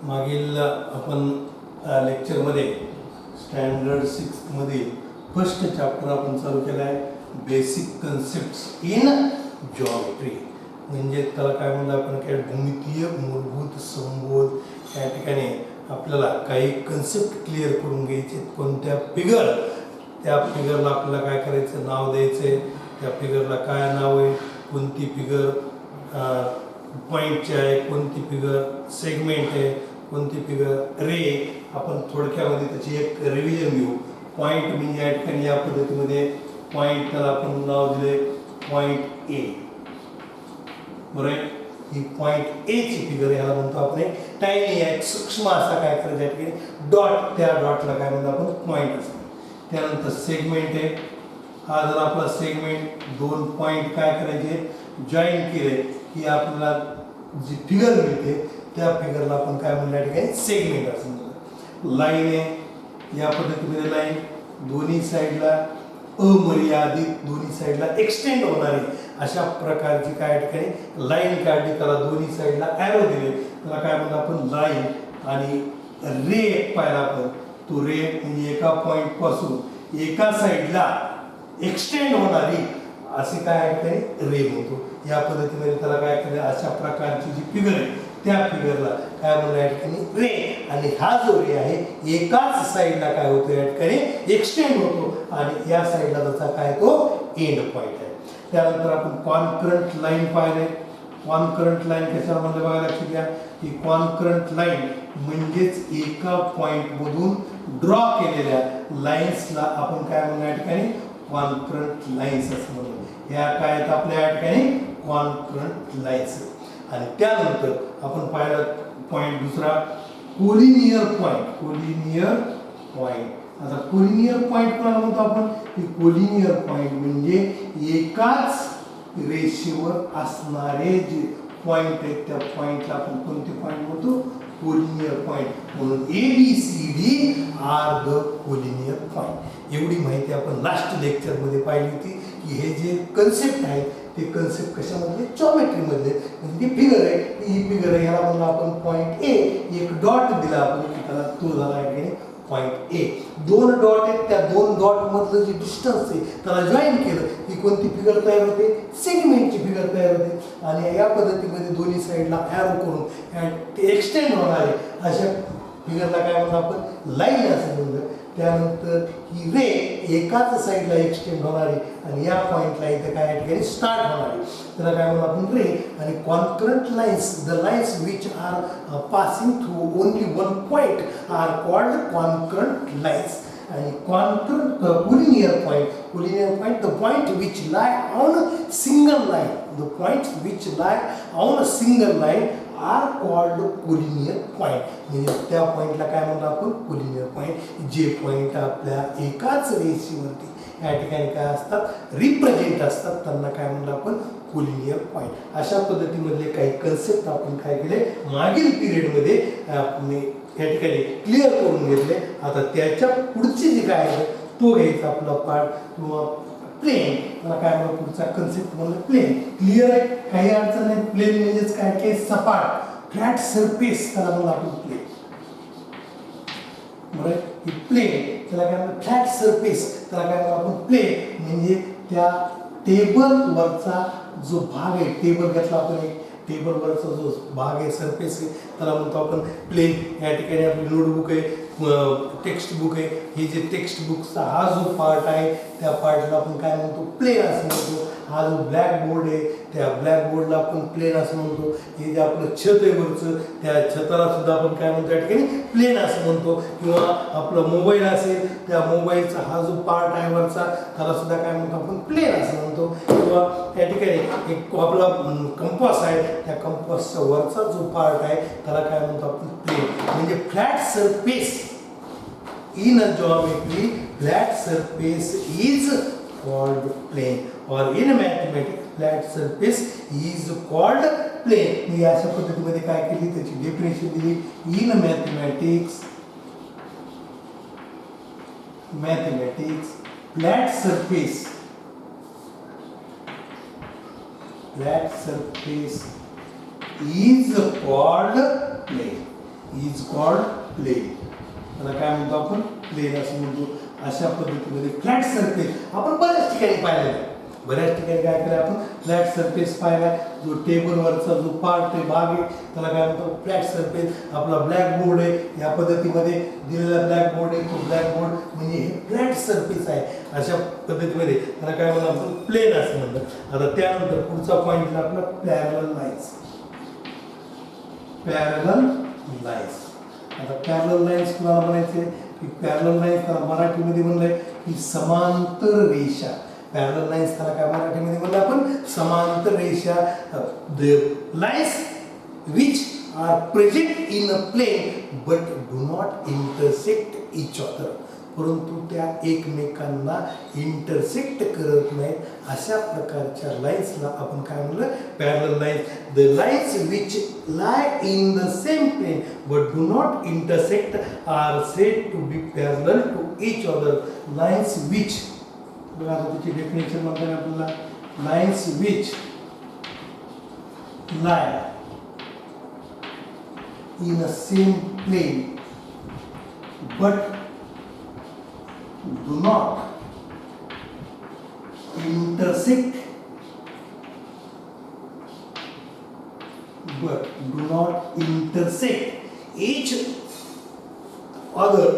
मागील आपण लेक्चरमध्ये स्टँडर्ड 6 मधील फर्स्ट चॅप्टर आपण चालू केला आहे, बेसिक कन्सेप्ट्स इन जॉमेट्री. म्हणजे त्याला काय म्हणतो आपण, काय भूमितीय मूलभूत संबोध. या ठिकाणी आपल्याला काही कन्सेप्ट क्लिअर करून घ्यायचे. कोणत्या फिगर, त्या फिगरला आपल्याला काय करायचं, नाव द्यायचं. त्या फिगरला काय नाव आहे, कोणती फिगर पॉईंटची आहे, कोणती फिगर सेगमेंट आहे, कोणती फिगर रे. आपण थोडक्यामध्ये त्याची एक रिव्हिजन घेऊ. पॉईंट म्हणजे या ठिकाणी या पद्धतीमध्ये पॉईंट, त्याला आपण नाव दिले पॉईंट ए. बरोबर, ही पॉईंट ए ची फिगर याला म्हणतो आपण टायनी आहे, सूक्ष्म असा काय करायचं या ठिकाणी डॉट. त्या डॉटला काय म्हणतो आपण, पॉईंट असतो. त्यानंतर सेगमेंट आहे. हा जर आपला सेगमेंट दोन पॉईंट काय करायचे, जॉईन केले की आपल्याला जी फिगर मिळते त्या फिगरला आपण काय म्हणतो या ठिकाणी सेगमेंट असं म्हणतो. लाईन आहे, या पद्धतीमध्ये लाईन दोन्ही साईडला अमर्यादित, दोन्ही साईडला एक्सटेंड होणारी अशा प्रकारची काय ठिकाणी लाईन काढली, त्याला दोन्ही साईडला ॲरो दिले, त्याला काय म्हणतो आपण लाईन. आणि रे पाहिला आपण, तो रे म्हणजे एका पॉईंट पासून एका साईडला एक्सटेंड होणारी असे काय ठिकाणी रे म्हणतो. या पद्धतीमध्ये त्याला काय केलं, अशा प्रकारची जी फिगर आहे त्या फिगरला काय म्हणतो या ठिकाणी रे. आणि हा जो रे आहे एकाच साईडला काय होतो या ठिकाणी एक्सटेंड होतो आणि या साईडला त्याचा काय तो एंड पॉईंट आहे. त्यानंतर आपण कॉन्करंट लाईन पाहिले. कॉन्करंट लाईन कशाला म्हणलं बघा, लक्षात घ्या की कॉन्करंट लाईन म्हणजेच एका पॉईंट मधून ड्रॉ केलेल्या लाईन्सला आपण काय म्हणतो या ठिकाणी कॉन्करंट लाईन्स असं म्हणतो. ह्या काय आहेत आपल्या या ठिकाणी कॉन्करंट लाईन्स. आणि त्यानंतर आपण पाहिलं पॉईंट दुसरा कोलिनियर पॉईंट. कोलिनियर पॉईंट, आता कोलिनियर पॉईंट कोणाला म्हणतो आपण, की कोलिनियर पॉईंट म्हणजे एकाच रेषेवर असणारे जे पॉईंट आहेत त्या पॉईंटला आपण कोणते पॉईंट म्हणतो, कोलिनियर पॉईंट. म्हणून ABCD are the collinear point. एवढी माहिती आपण लास्ट लेक्चरमध्ये पाहिली होती की हे जे कन्सेप्ट आहेत ते कन्सेप्ट कशामधले, जॉमेट्री मधले. म्हणजे ती फिगर आहे, ही फिगर आहे, याला म्हणून आपण पॉईंट ए. एक डॉट दिला आपण की त्याला तो झाला आहे पॉईंट ए. दोन डॉट आहेत, त्या दोन डॉट मधलं जे डिस्टन्स आहे त्याला जॉईन केलं की कोणती फिगर तयार होते, सेगमेंटची फिगर तयार होते. आणि या पद्धतीमध्ये दोन्ही साईडला ॲरो करून ते एक्सटेंड होणारे अशा फिगरला काय म्हणतो आपण, लाईन असं म्हणलं. त्यानंतर ही रे एकाच साईडला एक्सटेंड होणारी आणि या पॉईंटला इथे काय ठिकाणी स्टार्ट होणारी, त्याला काय म्हणतो आपण रे. आणि concurrent lines, the lines which are passing through only one point are called concurrent lines. आणि concurrent collinear point, collinear point the point which lie on single line, the point which lie on a single line are called collinear point. म्हणजे त्या पॉईंटला काय म्हणतो आपण, collinear point. जे point आपल्या एकाच रेषेवरती या ठिकाणी काय असतात, रिप्रेझेंट असतात, त्यांना काय म्हणतो आपण कोलिनियर पॉईंट. अशा पद्धतीमधले काही कन्सेप्ट आपण काय केले मागील पिरियडमध्ये या ठिकाणी क्लिअर करून घेतले. आता त्याच्या पुढचे जे काय आहे तो घ्यायचा आपला पार्ट किंवा प्लेन. मला काय म्हणतो पुढचा कन्सेप्ट म्हणलं प्लेन. क्लिअर आहे, काही अडचण नाही. प्लेन म्हणजेच काय काय सपाट फ्लॅट सरफेस, त्याला म्हणलं आपण प्लेन. बरं, ही प्लेन त्याला काय म्हणतो फ्लॅट सरफेस, त्याला काय म्हणतो आपण प्लेन. म्हणजे त्या टेबलवरचा जो भाग आहे, टेबल घेतला आपण, एक टेबलवरचा जो भाग आहे सरफेस आहे त्याला म्हणतो आपण प्लेन. या ठिकाणी आपली नोटबुक आहे, टेक्स्ट बुक आहे, हे जे टेक्स्ट बुकचा हा जो पार्ट आहे त्या पार्टला आपण काय म्हणतो, प्लेन असं म्हणतो. हा जो ब्लॅक बोर्ड आहे त्या ब्लॅक बोर्डला आपण प्लेन असं म्हणतो. हे जे आपलं छत आहे वरचं त्या छताला सुद्धा आपण काय म्हणतो या ठिकाणी प्लेन असं म्हणतो. किंवा आपलं मोबाईल असेल त्या मोबाईलचा हा जो पार्ट आहे वरचा त्याला सुद्धा काय म्हणतो आपण प्लेन असं म्हणतो. किंवा त्या ठिकाणी एक आपला कंपास आहे, त्या कंपासच्या वरचा जो पार्ट आहे त्याला काय म्हणतो आपण प्लेन. म्हणजे flat surface in a geometry, flat surface is called plane, or in mathematics flat surface is called plane. मी अशा पद्धतीमध्ये काय केली त्याची डेफिनेशन दिली. in mathematics flat surface is called plane. Is called plane. त्याला काय म्हणतो आपण? प्लेन असं म्हणतो. अशा पद्धतीमध्ये फ्लॅट सरफेस आपण बऱ्याच ठिकाणी पाहिलेला आहे. बऱ्याच ठिकाणी काय केलं आपण? फ्लॅट सरफेस पाहिला. जो टेबलवरचा जो पार्ट आहे, भाग आहे, त्याला काय म्हणतो? Flat surface. आपला ब्लॅक बोर्ड आहे, या पद्धतीमध्ये दिलेला ब्लॅक बोर्ड आहे, तो ब्लॅक बोर्ड म्हणजे हे फ्लॅट सरफेस आहे. अशा पद्धतीमध्ये त्याला काय म्हणतो आपण? प्लेन असं म्हणतो. आता त्यानंतर पुढचा पॉईंट आपला पॅरलल लाईन्स. Parallel lines. आता पॅरलल लाईन्स कुणाला म्हणायचे? की पॅरलल लाईन्स त्याला मराठीमध्ये म्हणलंय की समांतर रेषा. पॅरलल लाईन्स त्याला काय मराठीमध्ये म्हणलं आपण? समांतर रेषा. The lines which are present in a plane but do not intersect each other. परंतु त्या एकमेकांना इंटरसेक्ट करत नाहीत, अशा प्रकारच्या लाईन्सला आपण काय म्हणलं? Parallel lines. The lines which lie in the same plane but do not intersect are said to be parallel to each other. Lines which, बघा आता त्याची डेफिनेशन म्हणतात आपल्याला, lines which lie in a same plane but do not intersect each other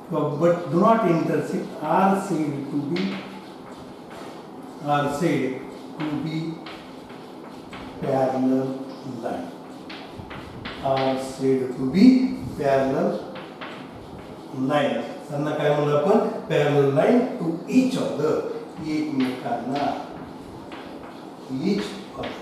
but do not intersect are said to be parallel line. Are said to be parallel line. त्यांना काय म्हणलं आपण? Parallel line to each other. एकमेकांना. Each other.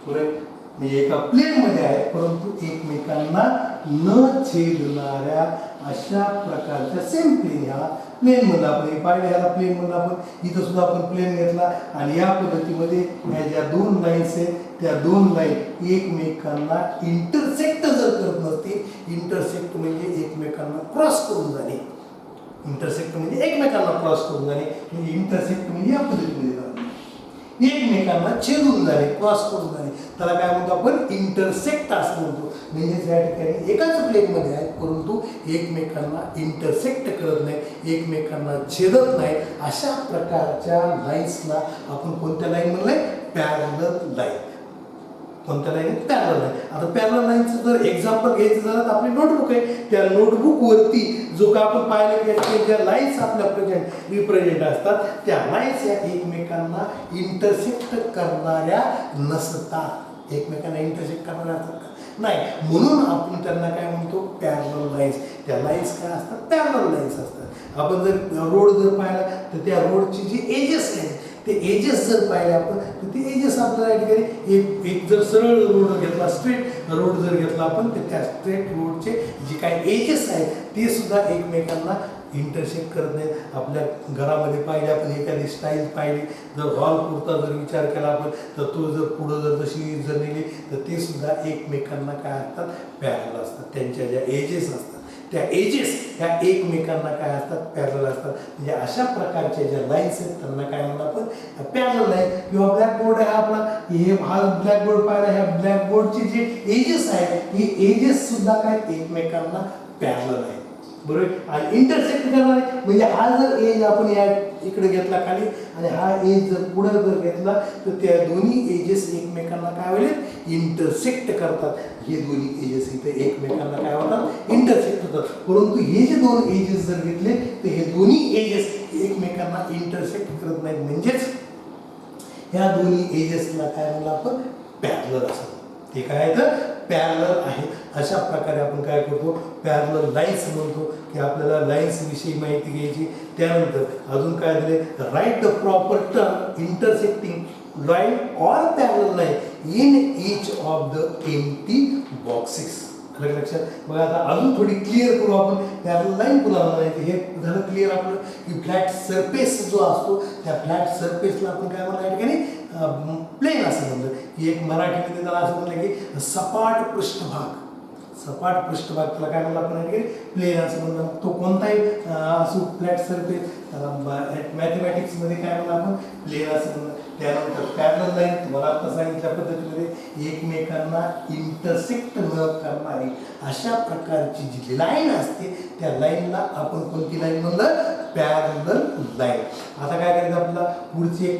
बरोबर? म्हणजे एका plain मध्ये आहे परंतु एकमेकांना न छेदणाऱ्या अशा प्रकारच्या सेम प्लेन. ह्या प्लेन म्हणलं आपण. हे पाहिलं, ह्याला प्लेन म्हणलं आपण. इथं सुद्धा आपण प्लेन घेतला आणि या पद्धतीमध्ये ह्या ज्या दोन लाईन्स आहेत त्या दोन लाईन एकमेकांना इंटरसेक्ट जर करत नसतील, इंटरसेक्ट म्हणजे एकमेकांना क्रॉस करून जाणे. इंटरसेक्ट म्हणजे एकमेकांना क्रॉस करून जाणे. म्हणजे इंटरसेक्ट म्हणजे या पद्धतीमध्ये एकमेकांना छेदून जाणे, क्रॉस करून जाणे, त्याला काय म्हणतो आपण? इंटरसेक्ट असं म्हणतो. म्हणजे या ठिकाणी एकाच प्लेनमध्ये आहेत परंतु एकमेकांना इंटरसेक्ट करत नाही, एकमेकांना छेदत नाही, अशा प्रकारच्या लाईन्सला आपण कोणत्या लाईन म्हणलंय? Parallel line. कोणत्या लाईन? Parallel line. आता पॅरलल लाईनचं जर एक्झाम्पल घ्यायचं झालं तर आपली नोटबुक आहे, त्या नोटबुकवरती जो का आपण पाहिलं की ज्या लाईन्स आपल्या रिप्रेझेंट असतात त्या लाईन्स या एकमेकांना इंटरसेक्ट करणाऱ्या नसतात. एकमेकांना इंटरसेक्ट करणाऱ्या असतात का? नाही. म्हणून आपण त्यांना काय म्हणतो? Parallel lines. त्या लाईन्स काय असतात? पॅरलल लाईन्स असतात. आपण जर रोड जर पाहिला तर त्या रोडची जी एजेस आहेत ते एजेस जर पाहिले आपण तर ते एजेस आपल्याला या ठिकाणी एक जर सरळ रोड घेतला, स्ट्रेट रोड जर घेतला आपण, तर त्या स्ट्रेट रोडचे जे काही एजेस आहेत ते सुद्धा एकमेकांना इंटरसेक्ट करत नाहीत. आपल्या घरामध्ये पाहिजे आपण एखादी स्टाईल पाहिली, जर हॉल पुरता जर विचार केला आपण तर तो जर पुढं जर तशी जर नेली तर ते सुद्धा एकमेकांना काय असतात? पॅरलल असतात. त्यांच्या ज्या एजेस असतात त्या एजेस ह्या एकमेकांना काय असतात? पॅरलल असतात. म्हणजे अशा प्रकारच्या ज्या लाईन्स आहेत त्यांना काय म्हणतो आपण? Parallel line. किंवा ब्लॅक बोर्ड आहे आपला, हे हा ब्लॅक बोर्ड पाहिला, ह्या ब्लॅक बोर्डचे जे एजेस आहेत ही एजेस सुद्धा काय एकमेकांना पॅरलल आहे. बरोबर? आणि इंटरसेक्ट करणार आहे म्हणजे हा जर एज आपण या इकडे घेतला खाली आणि हा एज जर पुढे जर घेतला तर त्या दोन्ही एजेस एकमेकांना काय होईल? इंटरसेक्ट करतात. हे दोन्ही एजेस इथे एकमेकांना काय होतात? इंटरसेक्ट होतात. परंतु हे जे दोन एजेस जर घेतले तर हे दोन्ही एजेस एकमेकांना इंटरसेक्ट करत नाहीत. म्हणजेच ह्या दोन्ही एजेसला काय म्हणलं आपण? पॅरलल असं. ते काय तर पॅरलल आहे. अशा प्रकारे आपण काय करतो? पॅरलल लाईन्स म्हणतो की आपल्याला लाईन्स विषयी माहिती घ्यायची. त्यानंतर अजून काय दिले? Write the proper term intersecting line or parallel line in each of the empty boxes. लक्षात बघा. आता अजून थोडी क्लिअर करू आपण. पॅरलल लाईन कुणाला म्हणायची हे झालं क्लिअर आपलं की फ्लॅट सरफेस जो असतो त्या फ्लॅट सरफेसला आपण काय म्हणलं या ठिकाणी? प्लेन असं म्हणलं की एक मराठीमध्ये त्याला असं म्हणलं की सपाट पृष्ठभाग. सपाट पृष्ठभाग त्याला काय म्हणलं आपण प्लेन असं म्हणलं. तो कोणताही असो फ्लॅट सरफेस त्याला मॅथमॅटिक्समध्ये काय म्हणलं आपण प्लेन असं म्हणलं. त्यानंतर पॅरलल लाईन तुम्हाला आता सांगितल्या पद्धतीमध्ये एकमेकांना इंटरसेक्ट न करणारी अशा प्रकारची जी लाईन असते त्या लाईनला आपण कोणती लाईन म्हणलं पॅरलल लाईन. आता काय करायचं आपल्याला पुढचे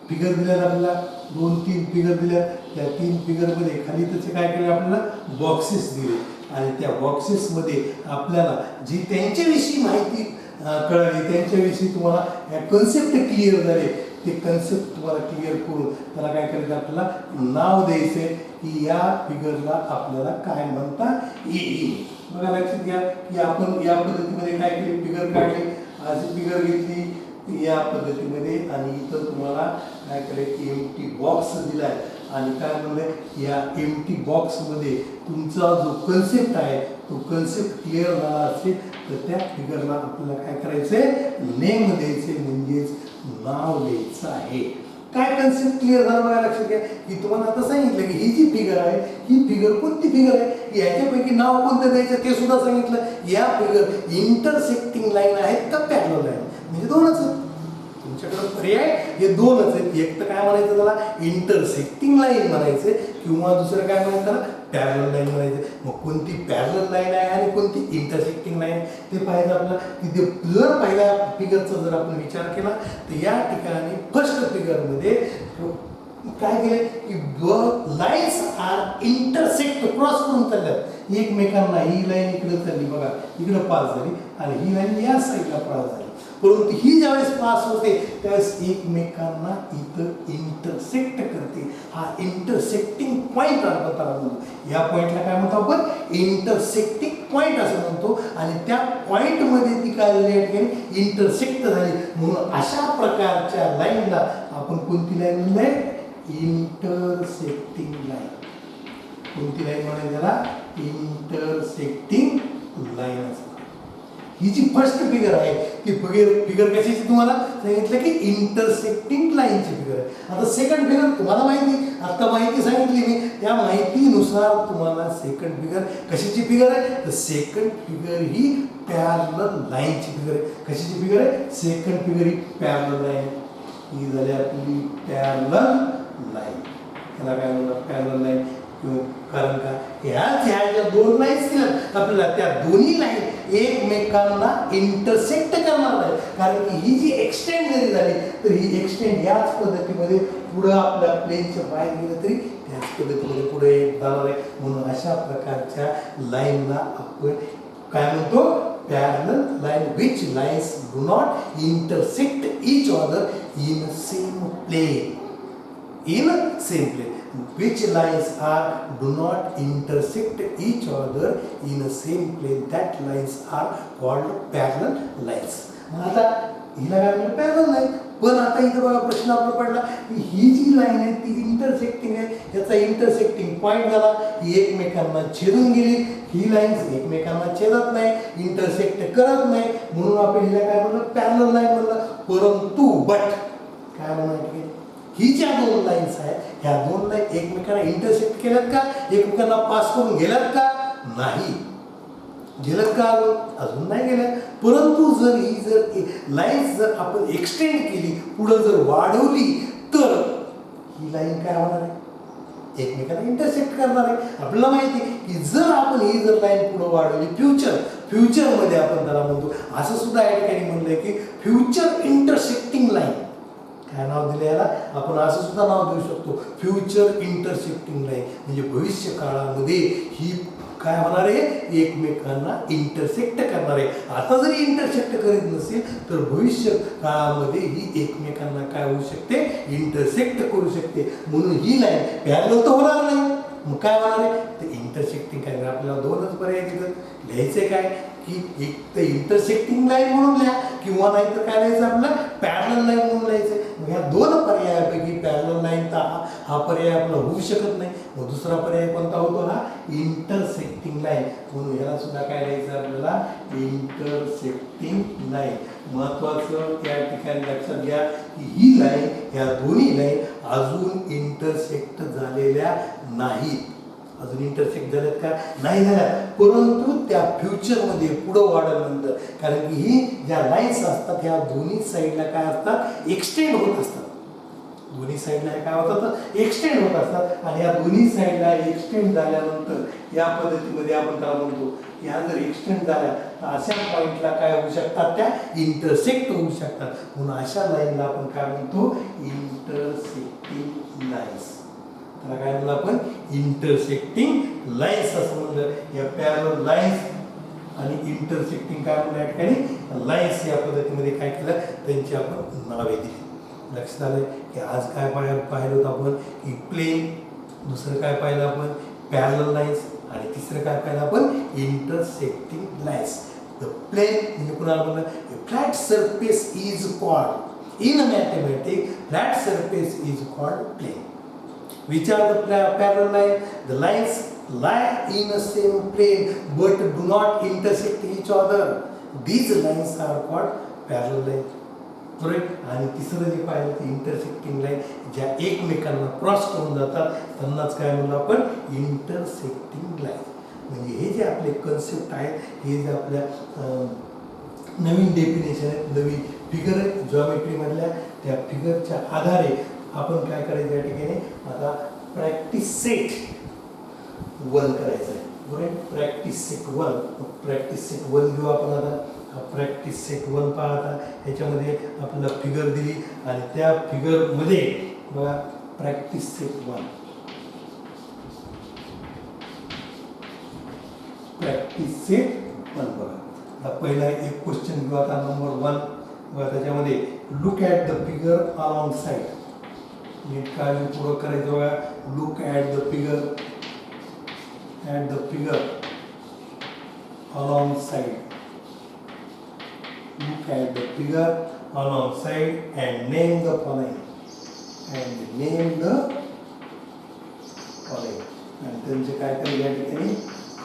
फिगर दिल्यात आपल्याला 2-3 फिगर दिल्या. त्या 3 फिगरमध्ये खाली त्याचे काय केले आपल्याला बॉक्सेस दिले आणि त्या बॉक्सेसमध्ये आपल्याला जी त्यांच्याविषयी माहिती कळली त्यांच्याविषयी तुम्हाला कन्सेप्ट क्लिअर झाले ते कन्सेप्ट तुम्हाला क्लिअर करून त्याला काय करायचं आपल्याला नाव द्यायचंय की या फिगरला आपल्याला काय म्हणता येईल. बघा लक्षात घ्या की आपण या पद्धतीमध्ये काय केले फिगर काढली अशी फिगर घेतली या पद्धतीमध्ये आणि इथं तुम्हाला काय करायचं एम्प्टी बॉक्स दिलाय आणि काय म्हणलं या एम्प्टी बॉक्समध्ये तुमचा जो कन्सेप्ट आहे तो कन्सेप्ट क्लिअर झाला असेल तर त्या फिगरला आपल्याला काय करायचंय नेम द्यायचे म्हणजेच नाव द्यायचं आहे. काय कन्सेप्ट क्लिअर झाला बघा लक्षात घ्या की तुम्हाला आता सांगितलं की ही जी फिगर आहे ही फिगर कोणती फिगर आहे याच्यापैकी नाव कोणतं द्यायचं ते सुद्धा सांगितलं. या फिगर इंटरसेक्टिंग लाईन आहेत का पॅरलल लाईन म्हणजे दोनच आहेत तुमच्याकडे पर्याय हे दोनच आहेत. एक तर काय म्हणायचं त्याला इंटरसेक्टिंग लाईन म्हणायचं किंवा दुसरं काय म्हणायचं त्याला पॅरलल लाईन म्हणायचं. मग कोणती पॅरलल लाईन आहे आणि कोणती इंटरसेक्टिंग लाईन ते पाहायचं आपल्याला की ते जर पहिल्या फिगरचा जर आपण विचार केला तर या ठिकाणी फर्स्ट फिगरमध्ये काय केलं की लाईन्स आर इंटरसेक्ट क्रॉस करून चालल्यात एकमेकांना. ही लाईन इकडे चालली बघा इकडे पास झाली आणि ही लाईन या साईडला पास झाली परंतु ही ज्यावेळेस पास होते त्यावेळेस एकमेकांना इथं इंटरसेक्ट करते. हा इंटरसेक्टिंग पॉईंट आपण त्याला म्हणतो. या पॉईंटला काय म्हणतो आपण इंटरसेक्टिंग पॉईंट असं म्हणतो आणि त्या पॉईंटमध्ये ती काय झाली इंटरसेक्ट झाली म्हणून अशा प्रकारच्या लाईनला आपण कोणती लाईन म्हणलंय इंटरसेक्टिंग लाईन. कोणती लाईन म्हणायची त्याला इंटरसेक्टिंग लाईन असं. ही जी फर्स्ट फिगर आहे ती फिगर कशाची तुम्हाला सांगितलं की इंटरसेक्टिंग लाईनची फिगर आहे. आता सेकंड फिगर तुम्हाला माहिती आता माहिती सांगितली मी त्या माहितीनुसार तुम्हाला सेकंड फिगर कशाची फिगर आहे तर सेकंड फिगर ही पॅरलल लाईनची फिगर आहे. कशाची फिगर आहे सेकंड फिगर ही पॅरलल लाईन ही झाली आपली पॅरलल लाईन. त्याला काय म्हणतात पॅरलल लाईन कारण का ह्या ज्या दोन लाईन्स दिल्यात आपल्याला त्या दोन्ही लाईन एकमेकांना इंटरसेक्ट करणार आहे. कारण की ही जी एक्सटेंड जरी झाली तर ही एक्सटेंड याच पद्धतीमध्ये पुढे आपल्या प्लेनच्या बाहेर गेलं तरी त्याच पद्धतीमध्ये पुढे जाणार आहे. म्हणून अशा प्रकारच्या लाईनला आपण काय म्हणतो parallel line which lines do not intersect each other in same plane. In same plane. Which lines do not intersect each other in a same plane. That lines are called parallel lines. आता हिला काय म्हणतात parallel line. पण आता इथं बघा प्रश्न आपला पडला की ही जी लाईन आहे ती इंटरसेक्टिंग आहे याचा इंटरसेक्टिंग पॉईंट झाला ही एकमेकांना छेदून गेली. ही लाईन एकमेकांना छेदत नाही इंटरसेक्ट करत नाही म्हणून आपण हिला काय म्हणलं पॅरलल लाईन म्हणलं. परंतु बट काय म्हणायचं ही ज्या दोन लाईन्स आहेत ह्या दोन लाईन एकमेकांना इंटरसेक्ट केल्यात का एकमेकांना पास करून गेल्यात का नाही गेल्यात का अजून नाही गेल्या. परंतु जर ही जर लाईन्स जर आपण एक्सटेंड केली पुढे जर वाढवली तर ही लाईन काय होणार आहे एकमेकांना इंटरसेक्ट करणार आहे. आपल्याला माहिती आहे की जर आपण ही जर लाईन पुढे वाढवली फ्युचरमध्ये आपण त्याला म्हणतो असं सुद्धा या ठिकाणी म्हणलंय की फ्युचर इंटरसेक्टिंग लाईन. काय नाव दिलं याला आपण असं सुद्धा नाव देऊ शकतो फ्युचर इंटरसेक्टिंग लाईन. म्हणजे भविष्य काळामध्ये ही काय होणार आहे एकमेकांना इंटरसेक्ट करणार आहे. आता जरी इंटरसेक्ट करीत नसेल तर भविष्य काळामध्ये ही एकमेकांना काय होऊ शकते इंटरसेक्ट करू शकते. म्हणून ही लाईन पॅरलल तर होणार नाही मग काय होणार आहे तर इंटरसेक्टिंग काय आपल्याला दोनच पर्याय तिथं लिहायचे काय की एक तर इंटरसेक्टिंग लाईन म्हणून लिहा किंवा नाही तर काय लिहायचं आपलं पॅरलल लाईन म्हणून लिहायचं. मग ह्या दोन पर्यायापैकी पॅरलल लाईन तर हा पर्याय आपला होऊ शकत नाही. मग दुसरा पर्याय कोणता होतो हा इंटरसेक्टिंग लाईन. म्हणून ह्याला सुद्धा काय लिहायचं आपल्याला इंटरसेक्टिंग लाईन. महत्वाचं त्या ठिकाणी लक्षात घ्या की ही लाईन ह्या दोन्ही लाईन अजून इंटरसेक्ट झालेल्या नाहीत अजून इंटरसेक्ट झाल्यात का? नाही झाल्या, परंतु त्या फ्युचरमध्ये पुढं वाढल्यानंतर, कारण की ही ज्या लाईन्स असतात ह्या दोन्ही साईडला काय असतात, एक्सटेंड होत असतात. दोन्ही साईडला काय होतात, एक्सटेंड होत असतात. आणि या दोन्ही साईडला एक्सटेंड झाल्यानंतर या पद्धतीमध्ये आपण त्याला म्हणतो, ह्या जर एक्सटेंड झाल्या तर अशा पॉईंटला काय होऊ शकतात, त्या इंटरसेक्ट होऊ शकतात. म्हणून अशा लाईनला आपण काय म्हणतो, इंटरसेक्टिंग लाईन्स. त्याला काय म्हणलं आपण, इंटरसेक्टिंग लाईन्स असं म्हणलं. या पॅरलल लाईन्स आणि इंटरसेक्टिंग काय म्हणलं, या ठिकाणी लाईन्स या पद्धतीमध्ये काय केलं, त्यांची आपण नावे दिली. लक्षात आलं की आज काय पाहिलं होतं आपण, की प्लेन, दुसरं काय पाहिलं आपण, पॅरलल लाईन्स, आणि तिसरं काय पाहिलं आपण, इंटरसेक्टिंग लाईन्स. द प्लेन म्हणजे कुणाला म्हणलं, flat surface is called in mathematics, flat surface is called plane. Which are the parallel lines? The lines lie in the same plane but do not intersect each other. These lines are called parallel lines. Correct? आणि तिसरं जे पाहिलं ते intersecting line, ज्या एकमेकांना cross करून जातात त्यांनाच काय म्हणलं आपण, इंटरसेक्टिंग लाईन. म्हणजे हे जे आपले कन्सेप्ट आहेत, हे जे आपल्या नवीन डेफिनेशन आहेत, नवीन फिगर आहेत जॉमेट्रीमधल्या, त्या फिगरच्या आधारे आपण काय करायचं या ठिकाणी, आता प्रॅक्टिस सेट 1 करायचं आहे. बरोबर, प्रॅक्टिस सेट 1. प्रॅक्टिस सेट 1 घेऊ आपण. आता प्रॅक्टिस सेट 1 पहा. आता ह्याच्यामध्ये आपल्याला फिगर दिली आणि त्या फिगरमध्ये बघा प्रॅक्टिस सेट 1, प्रॅक्टिस सेट 1 बघा. आता पहिला एक क्वेश्चन घेऊ. आता नंबर 1 बघा, त्याच्यामध्ये look at the figure alongside. नीट काळजीपूर्वक करायचं बघा. Look at the figure, at the figure alongside. Look at the figure alongside and name the following. And name the following. आणि त्यांचे काय करायचे या ठिकाणी,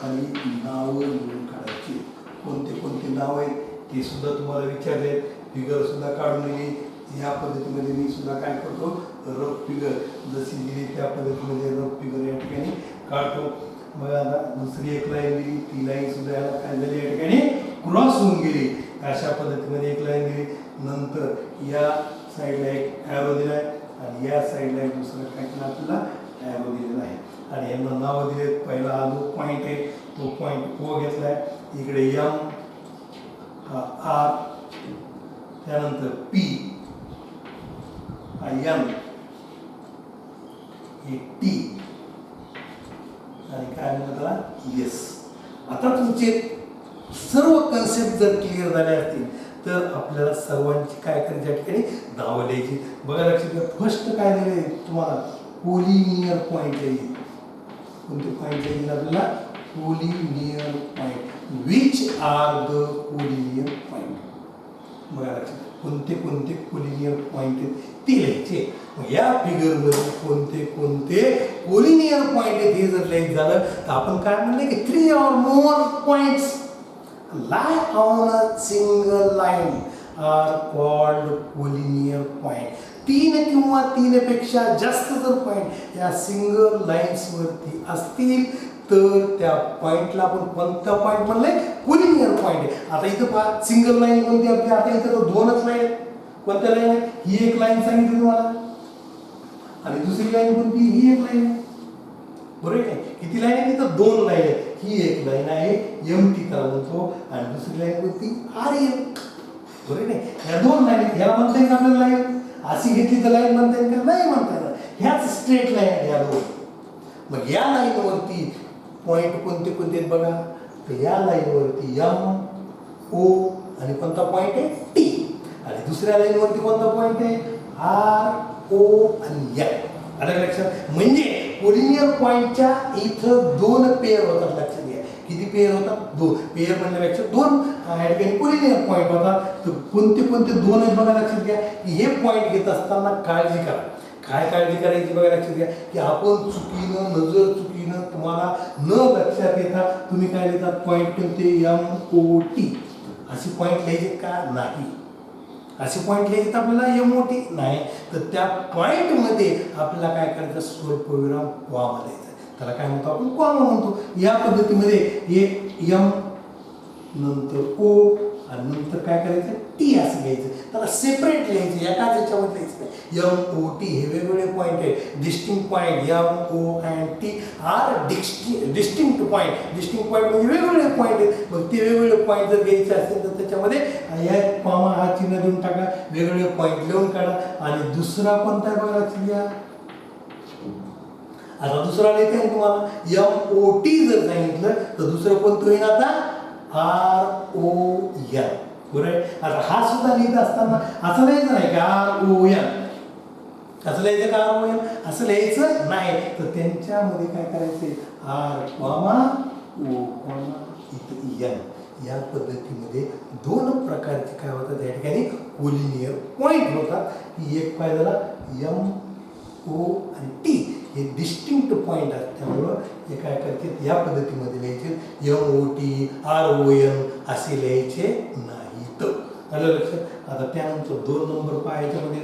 आणि नावं लिहून काढायची. कोणते कोणते नाव आहेत ते सुद्धा तुम्हाला विचारले. फिगर सुद्धा काढून दिली. या पद्धतीमध्ये मी सुद्धा काय करतो, रफ फिगर जशी दिली त्या पद्धतीमध्ये रफ फिगर या ठिकाणी काढतो. मग आता दुसरी एक लाईन दिली, ती लाईन सुद्धा याला काय झाली या ठिकाणी क्रॉस होऊन गेली. अशा पद्धतीमध्ये एक लाईन दिली. नंतर या साईडला एक ॲरो दिला आहे आणि या साईडला एक दुसरा काय केला आपल्याला ॲरो दिलेला आहे. आणि यांना नावं दिले. पहिला हा जो पॉईंट आहे तो पॉईंट ओ घेतला आहे. इकडे एम, हा आर, त्यानंतर पी, हा एन, हे टी, आणि काय म्हणतात त्याला एस. आता तुमचे सर्व कन्सेप्ट जर क्लिअर झाले असतील तर आपल्याला सर्वांची काय करायची या ठिकाणी नावं द्यायची. बघा लक्षात घ्या. फर्स्ट काय दिले तुम्हाला, कोलिनियर पॉईंट द्यायचे. कोणते पॉईंट द्यायचे आपल्याला, collinear point. Which are the collinear point. बघा लक्षात, कोणते कोणते कोलिनियर पॉईंट आहेत ते लिहायचे. या फिगरमध्ये कोणते कोणते कोलिनियर पॉईंट आहेत हे जर लिहायचं झालं तर आपण काय म्हणलं की 3 or more points lie on a single line are called collinear point. 3 किंवा 3 पेक्षा जास्त जर पॉइंट या सिंगल लाईन्स वरती असतील तर त्या पॉइंटला आपण कोणता पॉइंट म्हणलंय, कोलिनियर पॉइंट आहे. आता इथं पहा सिंगल लाईन कोणती आपली, आता इथं तर 2च लाईन आहेत. कोणत्या लाईन आहे, ही एक लाईन सांगितली तुम्हाला आणि दुसरी लाईन कोणती, ही एक लाईन आहे. बरोबर आहे. किती लाईन आहे तिथं, 2 लाईन आहेत. ही एक लाईन आहे एम टी त्याला म्हणतो आणि दुसरी लाईन कोणती, आर एम. बरोबर आहे. ह्या 2 लाईन ह्याला म्हणता येईल आपल्याला लाईन अशी घेतली तर लाईन म्हणता येईल का, नाही म्हणता येणार. ह्याच स्ट्रेट लाईन आहे ह्या 2. मग या लाईन वरती पॉइंट कोणते कोणते आहेत बघा. तर या लाईन वरती एम ओ आणि कोणता पॉइंट आहे, टी. आणि दुसऱ्या लाईन वरती कोणता पॉइंट आहे, आर ओ आणि एम. आलं लक्षात. म्हणजे कोलिनियर पॉइंटच्या इथं 2 पेअर होतात. लक्षात घ्या किती पेअर होतात, 2 पेअर म्हणण्यापेक्षा 2 या ठिकाणी कोलिनियर पॉइंट होतात. तर कोणते कोणते 2 आहेत बघा लक्षात घ्या. की हे पॉइंट घेत असताना काळजी करा. काय काळजी करायची बघा लक्षात घ्या. की आपण चुकीनं नजर चुकीनं तुम्हाला न लक्षात येता तुम्ही काय लिहितात, पॉइंट कोणते एम ओ टी असे पॉइंट लिहायचे का, नाही. असे पॉईंट लिहायचे आपल्याला एम ओ टी नाही. तर त्या पॉईंटमध्ये आपल्याला काय करायचं, स्वल्पविराम कॉमा द्यायचा. त्याला काय म्हणतो आपण कॉमा म्हणतो. या पद्धतीमध्ये हे एम नंतर ओ आणि नंतर काय करायचं टी असं घ्यायचं. त्याला सेपरेट लिहायचं, एकाच याच्यावर लिहायचं नाही. एम ओ टी हे वेगवेगळे पॉईंट आहेत. Distinct point M O and T are distinct point. Distinct point म्हणजे वेगवेगळे पॉईंट आहेत. मग ते वेगवेगळे पॉईंट जर घ्यायचे असतील तर त्याच्यामध्ये या कॉमा हा चिन्ह देऊन टाका, वेगवेगळे पॉईंट लिहून काढा. आणि दुसरा कोणता आहे बघा लक्षात घ्या. आता दुसरा लिहिते आहे तुम्हाला एम ओ टी जर सांगितलं तर दुसरं कोणतं होईल आता आर ओ एन. बरोबर आहे. आता हा सुद्धा लिहित असताना असं लिहायचं नाही का आर ओ एन, असं लिहायचं का आर ओ एन, असं लिहायचं नाही. तर त्यांच्यामध्ये काय करायचं आर कॉमा ओ कॉमा इथं एन. या पद्धतीमध्ये दोन प्रकारचे काय होतात या ठिकाणी कोलिनियर पॉईंट होतात. एक काय झाला एम ओ आणि टी हे डिस्टिंक्ट पॉईंट आहेत. त्यामुळं हे काय करतात या पद्धतीमध्ये लिहायचे M O T R O N असे लिहायचे नाहीत. आलं लक्षात. आता त्यानंतर 2 नंबर पाहायच्यामध्ये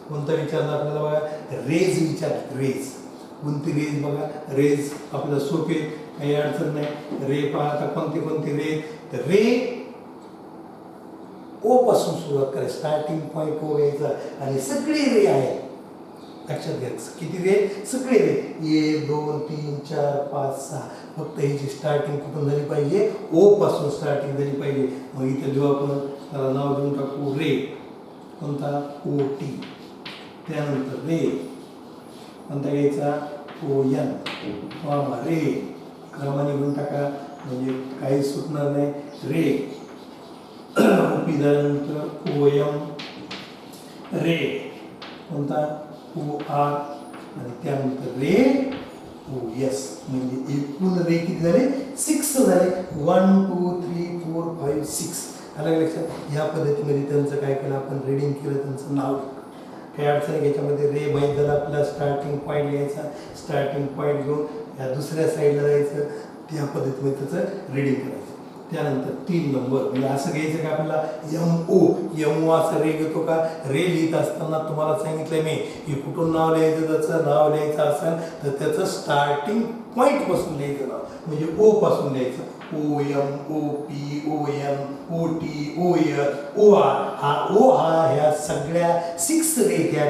कोणता विचारला आपल्याला बघा रेज विचारतात. रेज कोणती रेज बघा. रेज आपल्याला सोपे काही अडचण नाही. रे पाहता कोणते कोणते रे तर रे ओ पासून सुरुवात करायची. स्टार्टिंग पॉईंट ओ घ्यायचा आणि सगळे रे आहेत लक्षात घ्यायचं. किती रे सगळे रे 1 2 3 4 5 6. फक्त ह्याची स्टार्टिंग कुठून झाली पाहिजे ओ पासून स्टार्टिंग झाली पाहिजे. मग इथे जेव्हा आपण त्याला नाव देऊन टाकू रे कोणता ओ टी. त्यानंतर रे कोणता घ्यायचा ओ एन कॉमा रे क्रमाने घेऊन टाका म्हणजे काही सुटणार नाही. रे ओ पी झाल्यानंतर ओ एम रे कोणता ओ आर आणि त्यानंतर रे ओ एस. म्हणजे एकूण रे किती झाले 6 झाले. 1 2 3 4 5 6. आलं लक्षात. या पद्धतीमध्ये त्यांचं काय केलं आपण रीडिंग केलं त्यांचं नाव. काही अडचण याच्यामध्ये रे माहीत झाला आपला स्टार्टिंग पॉईंट घ्यायचा. स्टार्टिंग पॉईंट घेऊन या दुसऱ्या साईडला जायचं. त्या पद्धतीमध्ये त्याचं रीडिंग करायचं. त्यानंतर 3 नंबर म्हणजे असं घ्यायचं का आपल्याला एम ओ असं रे घेतो का. रे लिहित असताना तुम्हाला सांगितलंय मी की कुठून नाव लिहायचं. त्याचं नाव लिहायचं असेल तर त्याचं स्टार्टिंग पॉईंट पासून लिहायचं नाव म्हणजे ओ पासून लिहायचं. O M O P O M O T O N O R. हा ओ हा ह्या सगळ्या 6 रे त्या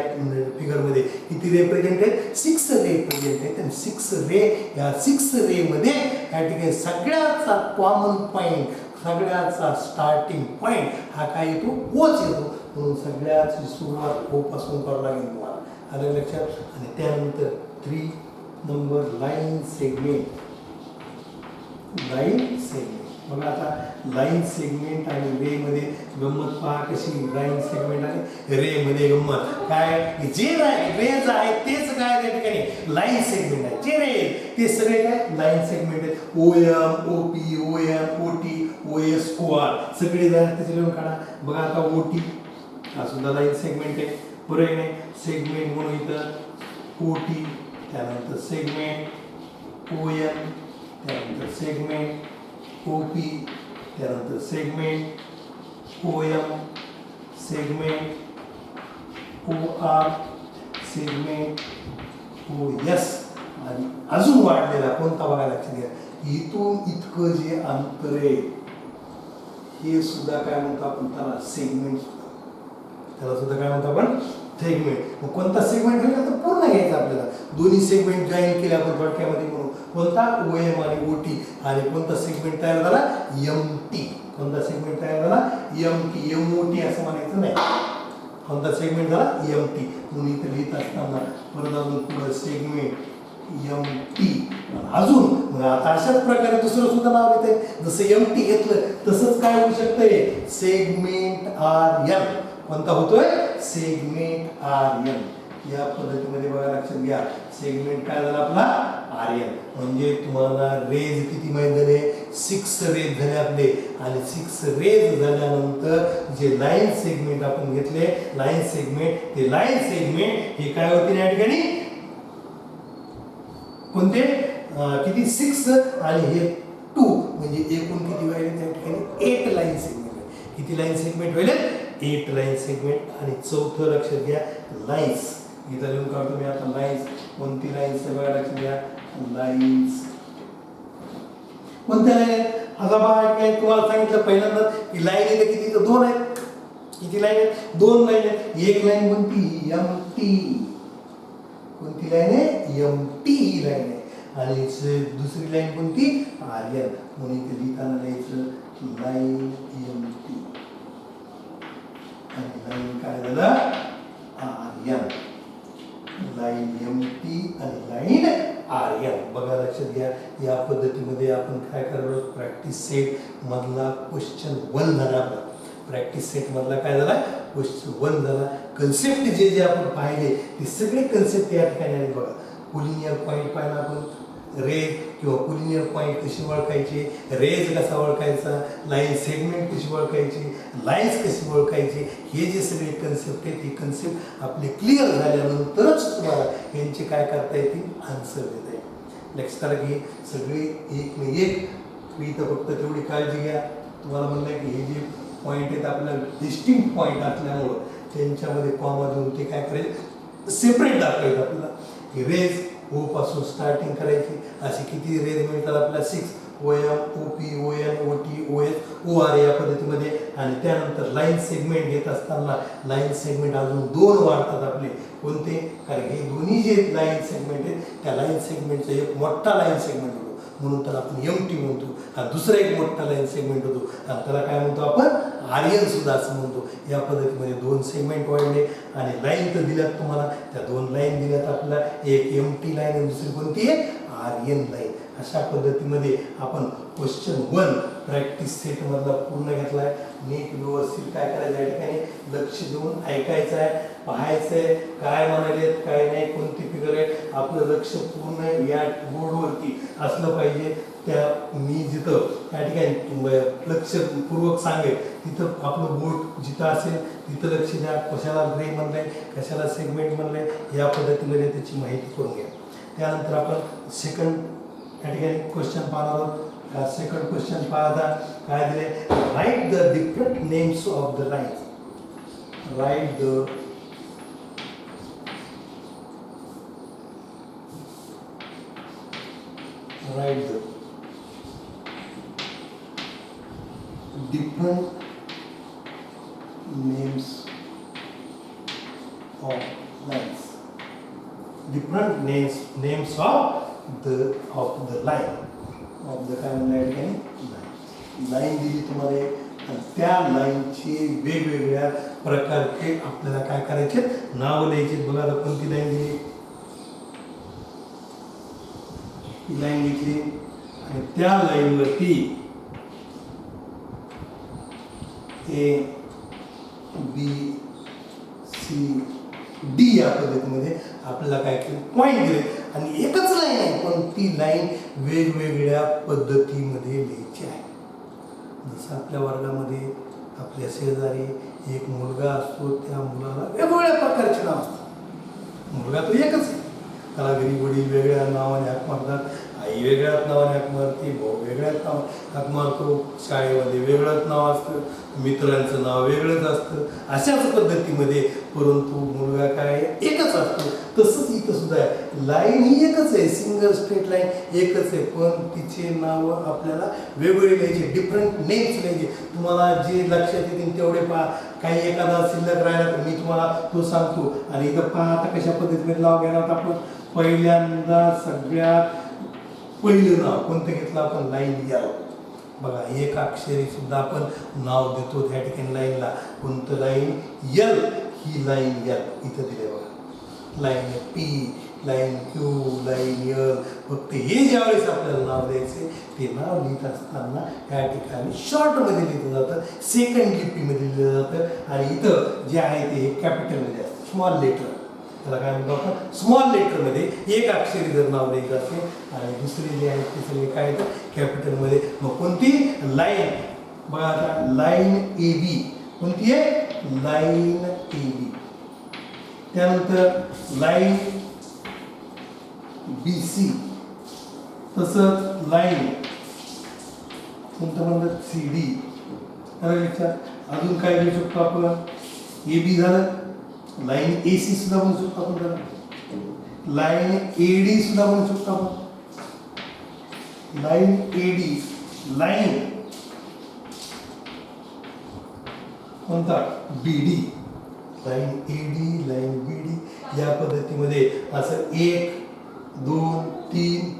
फिगरमध्ये किती रे प्रेझेंट आहेत 6 रे प्रेझेंट आहेत. आणि 6 रे या 6 रे मध्ये या ठिकाणी सगळ्याचा कॉमन पॉईंट सगळ्याचा स्टार्टिंग पॉईंट हा काय येतो ओच येतो. म्हणून सगळ्याची सुरुवात ओ पासून करावं लागेल तुम्हाला. आलं लक्षात. आणि त्यानंतर 3 number line segment. Line segment बघा. आता लाईन सेगमेंट आणि रे मध्ये गंमत पहा कशी. लाईन सेगमेंट आणि रे मध्ये गंमत काय जे रेज आहे तेच काय त्या ठिकाणी लाईन सेगमेंट आहे. जे रे ते सगळे काय लाईन सेगमेंट आहेत. O M O P O N O T O S O R सगळे जर त्याचे लिहून काढा. बघा आता ओ टी हा सुद्धा लाईन सेगमेंट आहे. बरोबर आहे. सेगमेंट म्हणून इथं ओ टी त्यानंतर सेगमेंट ओ एन त्यानंतर सेगमेंट ओ पी त्यानंतर segment O M segment O R segment O S. आणि अजून वाढलेला कोणता बघा लक्षात घ्या. इथून इतकं जे अंतर आहे हे सुद्धा काय म्हणतो आपण त्याला सेगमेंट. त्याला सुद्धा काय म्हणतो आपण सेगमेंट. मग कोणता सेगमेंट होईल तर पूर्ण घ्यायचा आपल्याला. दोन्ही सेगमेंट जॉईन केले आपण थोडक्यामध्ये म्हणून कोणता ओ एम आणि ओ टी. आणि कोणता सेगमेंट तयार झाला एम टी. कोणता सेगमेंट तयार झाला M T. M O T असं म्हणायचं नाही. कोणता सेगमेंट झाला एम टी. म्हणून इथे लिहित असताना परत अजून पुढे सेगमेंट एम टी. अजून मग आता अशाच प्रकारे दुसरं सुद्धा नाव लिहित आहे. जसं एम टी घेतलं तसंच काय होऊ शकतंय सेगमेंट आर एन. कोणता होतोय सेगमेंट आर एन. या पद्धतीमध्ये बघा लक्षात घ्या. सेगमेंट काय झाला आपला आर एन. म्हणजे तुम्हाला रेज किती माहित झाले 6 रेज झाले आपले. आणि 6 रेज झाल्यानंतर जे लाईन सेगमेंट आपण घेतले लाईन सेगमेंट ते लाईन सेगमेंट हे काय होते या ठिकाणी कोणते किती 6 आणि हे 2 म्हणजे एकूण किती व्हायले त्या ठिकाणी 8 लाईन सेगमेंट. किती लाईन सेगमेंट व्हायले 8 लाईन सेगमेंट. आणि चौथं लक्षात घ्या लाईन्स. इथं लिहून काढतो मी आता लाईन्स. कोणती लाईन्स बघा लक्षात घ्या लाईन्स. कोणत्या लाईन आहेत? आता बघा काय तुम्हाला सांगितलं पहिल्यांदा की लाईन इथे किती, तर दोन आहेत. किती लाईन आहेत? दोन लाईन आहेत. एक लाईन कोणती? M T. कोणती लाईन आहे? एम टी ही लाईन आहे. आणि दुसरी लाईन कोणती? R N. म्हणून इथे लिहिताना लिहायचं लाईन एम टी आणि लाईन काय झालं? R N. Line M T आणि लाईन आर एन. बघा लक्षात घ्या, या पद्धतीमध्ये आपण काय करणार? प्रॅक्टिस सेट मधला क्वेश्चन 1 झाला आपला. प्रॅक्टिस सेट मधला काय झाला? क्वेश्चन 1 झाला. कन्सेप्ट जे जे आपण पाहिले ते सगळे कन्सेप्ट या ठिकाणी आले. बघा कोलिनियर पॉईंट पाहिला आपण, रेज किंवा कोलिनियर पॉईंट कशी ओळखायचे, रेज कसा ओळखायचा, लाईन सेगमेंट कशी ओळखायची, लाईन्स कशी ओळखायची, हे जे सगळे कन्सेप्ट आहेत, हे कन्सेप्ट आपले क्लिअर झाल्यानंतरच तुम्हाला यांचे काय करता येतील? आन्सर देता येईल. लक्षात आलं की सगळे एक न एक. तुम्ही इथं फक्त तेवढी काळजी घ्या. तुम्हाला म्हणलं की हे जे पॉईंट आहेत आपल्याला डिस्टिंक्ट पॉईंट असल्यामुळं त्यांच्यामध्ये कॉमा देऊन ते काय करायचं? सेपरेट दाखवायचं आपल्याला. की रेज ओ पासून स्टार्टिंग करायची. असे किती रेज मिळतात आपल्याला? 6. O M, O P, O N, O T, O S, O R या पद्धतीमध्ये. आणि त्यानंतर लाईन सेगमेंट घेत असताना लाईन सेगमेंट अजून 2 वाढतात आपले. कोणते? कारण हे दोन्ही जे लाईन सेगमेंट आहेत त्या लाईन सेगमेंटचा एक मोठा लाईन सेगमेंट होतो म्हणून त्याला आपण एम टी म्हणतो. आणि दुसरा एक मोठा लाईन सेगमेंट होतो आणि त्याला काय म्हणतो आपण? आर्यन सुद्धा असं म्हणतो. या पद्धतीमध्ये 2 सेगमेंट वाढले आणि लाईन तर दिल्यात तुम्हाला. त्या 2 लाईन दिल्यात आपल्याला. एक एम टी लाईन आणि दुसरी कोणती आहे? आर्यन लाईन. अशा पद्धतीमध्ये आपण क्वेश्चन 1 प्रॅक्टिस सेट मधला पूर्ण घेतलाय. नीट व्यवस्थित काय करायचं या ठिकाणी? लक्ष देऊन ऐकायचं आहे, पाहायचं आहे काय म्हणाले काय नाही, कोणती फिगर आहे. आपलं लक्ष पूर्ण या बोर्डवरती असलं पाहिजे. त्या मी जिथं या ठिकाणी लक्षपूर्वक सांगेल तिथं आपलं बोर्ड जिथं असेल तिथं लक्ष द्या. कशाला रे म्हणलंय, कशाला सेगमेंट म्हणलंय, या पद्धतीमध्ये त्याची माहिती करून घ्या. त्यानंतर आपण सेकंड या ठिकाणी क्वेश्चन पाहणार आहोत. सेकंड क्वेश्चन पाहता काय दिले? Write the different names of the lines. Write the different names of lines. Different names of the line. Of the काय म्हणलं line. लाईन दिली तुम्हाला आणि त्या लाईनचे वेगवेगळ्या प्रकारचे आपल्याला काय करायचे? नाव लिहायचे. बघा आता कोणती लाईन दिली? लाईन घेतली आणि त्या लाईनवरती ए बी सी डी या पद्धतीमध्ये आपल्याला काय केलं? पॉईंट दिले आणि एकच लाईन आहे पण ती लाईन वेगवेगळ्या पद्धतीमध्ये लिहायची आहे. जसं आपल्या वर्गामध्ये आपल्या शेजारी एक मुलगा असतो, त्या मुलाला वेगवेगळ्या प्रकारचे नाव असतात. मुलगा तो एकच आहे, त्याला घरी वडील वेगळ्या नावाने हाक मारतात, आई वेगळ्याच नावाने हाक मारते, भाऊ वेगळ्याच नाव हाक मारतो, शाळेमध्ये वेगळंच नाव असतं, मित्रांचं नाव वेगळंच असतं. अशाच पद्धतीमध्ये परंतु मुलगा काय एकच असतो. तसंच इथं सुद्धा आहे. लाईन ही एकच आहे, सिंगल स्ट्रेट लाईन एकच आहे, पण तिचे नाव आपल्याला वेगवेगळे लिहायचे, डिफरंट नेम्स लिहायचे. तुम्हाला जे लक्षात येतील तेवढे पहा. काही एखादा शिल्लक राहिला तर मी तुम्हाला तो सांगतो. आणि इथं पहा आता कशा पद्धतीने नाव घेणार आपण. पहिल्यांदा सगळ्यात पहिलं नाव कोणतं घेतलं आपण? Line L. बघा एक अक्षरी सुद्धा आपण नाव देतो त्या ठिकाणी लाईनला. कोणतं? Line L. ही लाईन एल इथं दिले बघा. Line P, line Q, line L. फक्त हे ज्यावेळेस आपल्याला नाव द्यायचे ते नाव लिहित असताना या ठिकाणी शॉर्टमध्ये लिहिलं जातं, सेकंड लिपीमध्ये लिहिलं जातं. आणि इथं जे आहे ते कॅपिटलमध्ये असतं, स्मॉल लेटर. त्याला काय म्हणतो आपण? स्मॉल लेटरमध्ये एक अक्षरी जर नाव द्यायचं असेल आणि दुसरे जे आहेत ते सगळे काय येतं? कॅपिटलमध्ये. मग कोणती? लाईन. बघा आता लाईन ए बी. कोणती आहे? Line A B. त्यानंतर लाईन बी सी. तसंच लाईन कोणतं म्हणतात? C D. अजून काय घेऊ शकतो आपण? ए बी झालं. लाईन ए सी सुद्धा म्हणू शकतो आपण. त्याला लाईन ए डी सुद्धा म्हणू शकतो आपण. लाईन एडी, लाईन कोणता बीडी, लाईन एडी, लाईन बीडी या पद्धतीमध्ये असं 1 2 3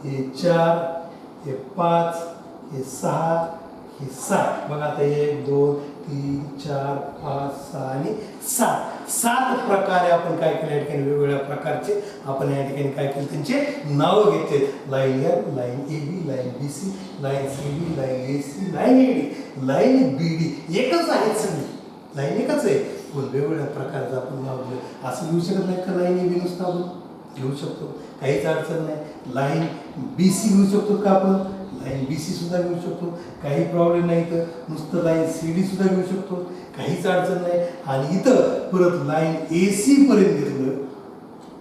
हे 4 हे 5 हे 6 हे 7 बघा आता 1 2 3 4 5 6 आणि 7 प्रकारे आपण काय केलं या ठिकाणी वेगवेगळ्या प्रकारचे आपण या ठिकाणी काय केलं त्यांचे नाव घेतले. Line L, line A B, line B C, line C B, line A C, line A D, line B D एकच आहे सगळी लाईन एकच आहे पण वेगवेगळ्या प्रकारचं आपण नाव दिलं. असं घेऊ शकत नाही का लाईन ए बी नुसतं आपण घेऊ शकतो काहीच अडचण नाही. लाईन बी सी घेऊ शकतो का आपण लाईन बी सी सुद्धा घेऊ शकतो काही प्रॉब्लेम नाही. तर नुसतं लाईन सी डी सुद्धा घेऊ शकतो काहीच अडचण नाही. आणि इथं परत लाईन ए सी पर्यंत घेतलं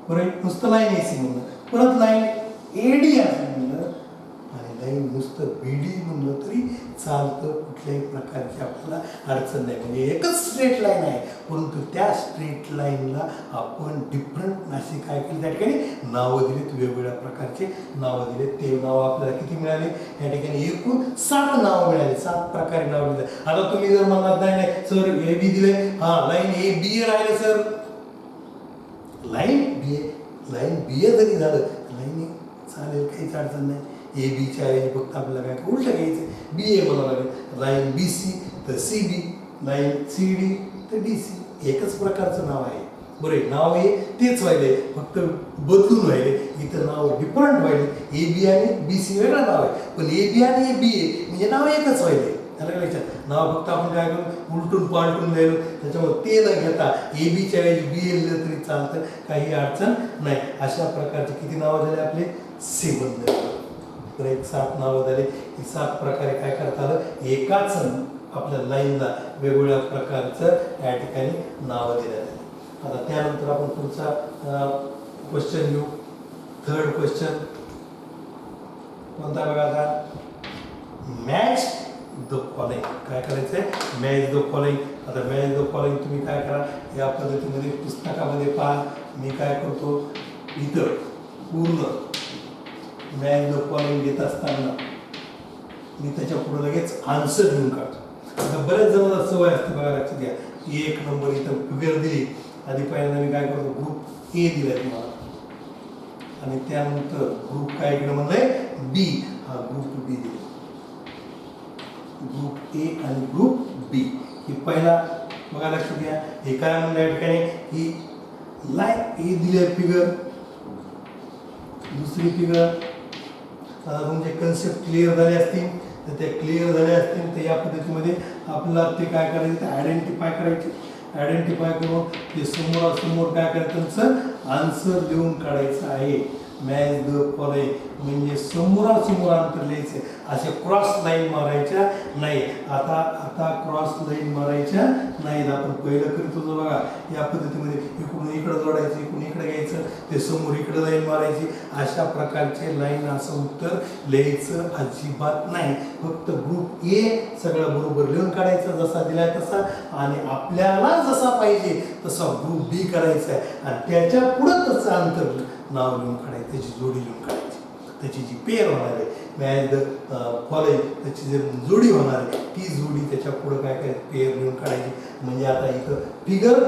परत नुसतं लाईन ए सी म्हणलं परत लाईन ए डी असं म्हणलं आणि लाईन नुसतं बी डी म्हणलं तरी चालतं कुठल्याही प्रकारची आपल्याला अडचण नाही. म्हणजे एकच स्ट्रेट लाईन आहे परंतु त्या स्ट्रेट लाईनला आपण डिफरंट असे काय केले त्या ठिकाणी नावं दिलेत वेगवेगळ्या प्रकारचे नावं दिलेत. ते नाव आपल्याला किती मिळाले या ठिकाणी एकूण 7 नावं मिळाले 7 प्रकारे नाव दिले. आता तुम्ही जर म्हणलात नाही सर ए बी दिले हा लाईन ए बी ए राहिले सर लाईन बी ए जरी झालं लाईन ए चालेल काहीच अडचण नाही. ए बीच्या ऐवजी फक्त आपल्याला काय उलट घ्यायचं बी ए म्हणावं लागेल. लाईन बी सी तर C B, line C D तर डी सी एकच प्रकारचं नाव आहे. बरं नाव हे तेच व्हायले फक्त बदलून व्हायले इथं नाव डिफरंट व्हायले. ए बी आणि बी सी वेगळं नाव आहे पण ए बी आणि ए बी ए म्हणजे नाव एकच व्हायले. त्याला लक्षात नाव फक्त आपण काय करू उलटून पालटून द्यायलो त्याच्यामुळे ते न घेता ए बीच्या ऐवजी बी ए लिहिलं तरी चालतं काही अडचण नाही. अशा प्रकारचे किती नावं झाले आपले 7 तर एक 7 नावं झाले. ही 7 प्रकारे काय करता आलं एकाच आपल्या लाईनला वेगवेगळ्या प्रकारचं या ठिकाणी नावं दिल्या झाली. आता त्यानंतर आपण पुढचा क्वेश्चन घेऊ. 3rd क्वेश्चन कोणता बघा आता मॅच द फॉलोइंग काय करायचंय मॅच द फॉलोइंग. आता मॅच द फॉलोइंग तुम्ही काय करा या पद्धतीमध्ये पुस्तकामध्ये पहा. मी काय करतो इथं पूर्ण मॅच द फॉलोइंग देत असताना मी त्याच्या पुढे लगेच आन्सर लिहून काढतो. आता बऱ्याच जणांना सवय असते बघा लक्षात घ्या. 1 नंबर इथं फिगर दिली आधी पहिल्यांदा मी काय करतो ग्रुप ए दिलाय तुम्हाला आणि त्यानंतर ग्रुप काय इकडे म्हणलंय बी हा ग्रुप बी दिला ग्रुप ए आणि ग्रुप बी हे पहिला बघा लक्षात घ्या. हे काय म्हणलं या ठिकाणी ही लाईन ए दिली फिगर दुसरी फिगर. आता तुमचे कन्सेप्ट क्लिअर झाले असतील तर ते क्लिअर झाले असतील तर या पद्धतीमध्ये आपल्याला ते काय करायचं ते आयडेंटिफाय करायचे. आयडेंटिफाय करून ते समोरासमोर काय करायचं त्यांचं आन्सर लिहून काढायचं आहे. मॅच द फॉलोइंग म्हणजे समोरासमोर अंतर लिहायचे असे क्रॉस लाईन मारायच्या नाही. आता क्रॉस लाईन मारायच्या नाहीत. आपण पहिलं करत होतो बघा या पद्धतीमध्ये इकडून इकडं जोडायचं इकडून इकडे घ्यायचं ते समोर इकडे लाईन मारायची. अशा प्रकारचे लाईन असं उत्तर लिहायचं अजिबात नाही. फक्त ग्रुप ए सगळं बरोबर लिहून काढायचं जसा दिलाय तसा आणि आपल्याला जसा पाहिजे तसा ग्रुप बी करायचा आहे आणि त्याच्या पुढं तसं अंतर नाव लिहून काढायचं त्याची जोडी लिहून काढायची. त्याची जी पेअर होणार आहे मॅच द फॉलोइंग त्याची जी जोडी होणार आहे ती जोडी त्याच्या पुढं काय करायचं पेअर लिहून काढायची. म्हणजे आता इथं फिगर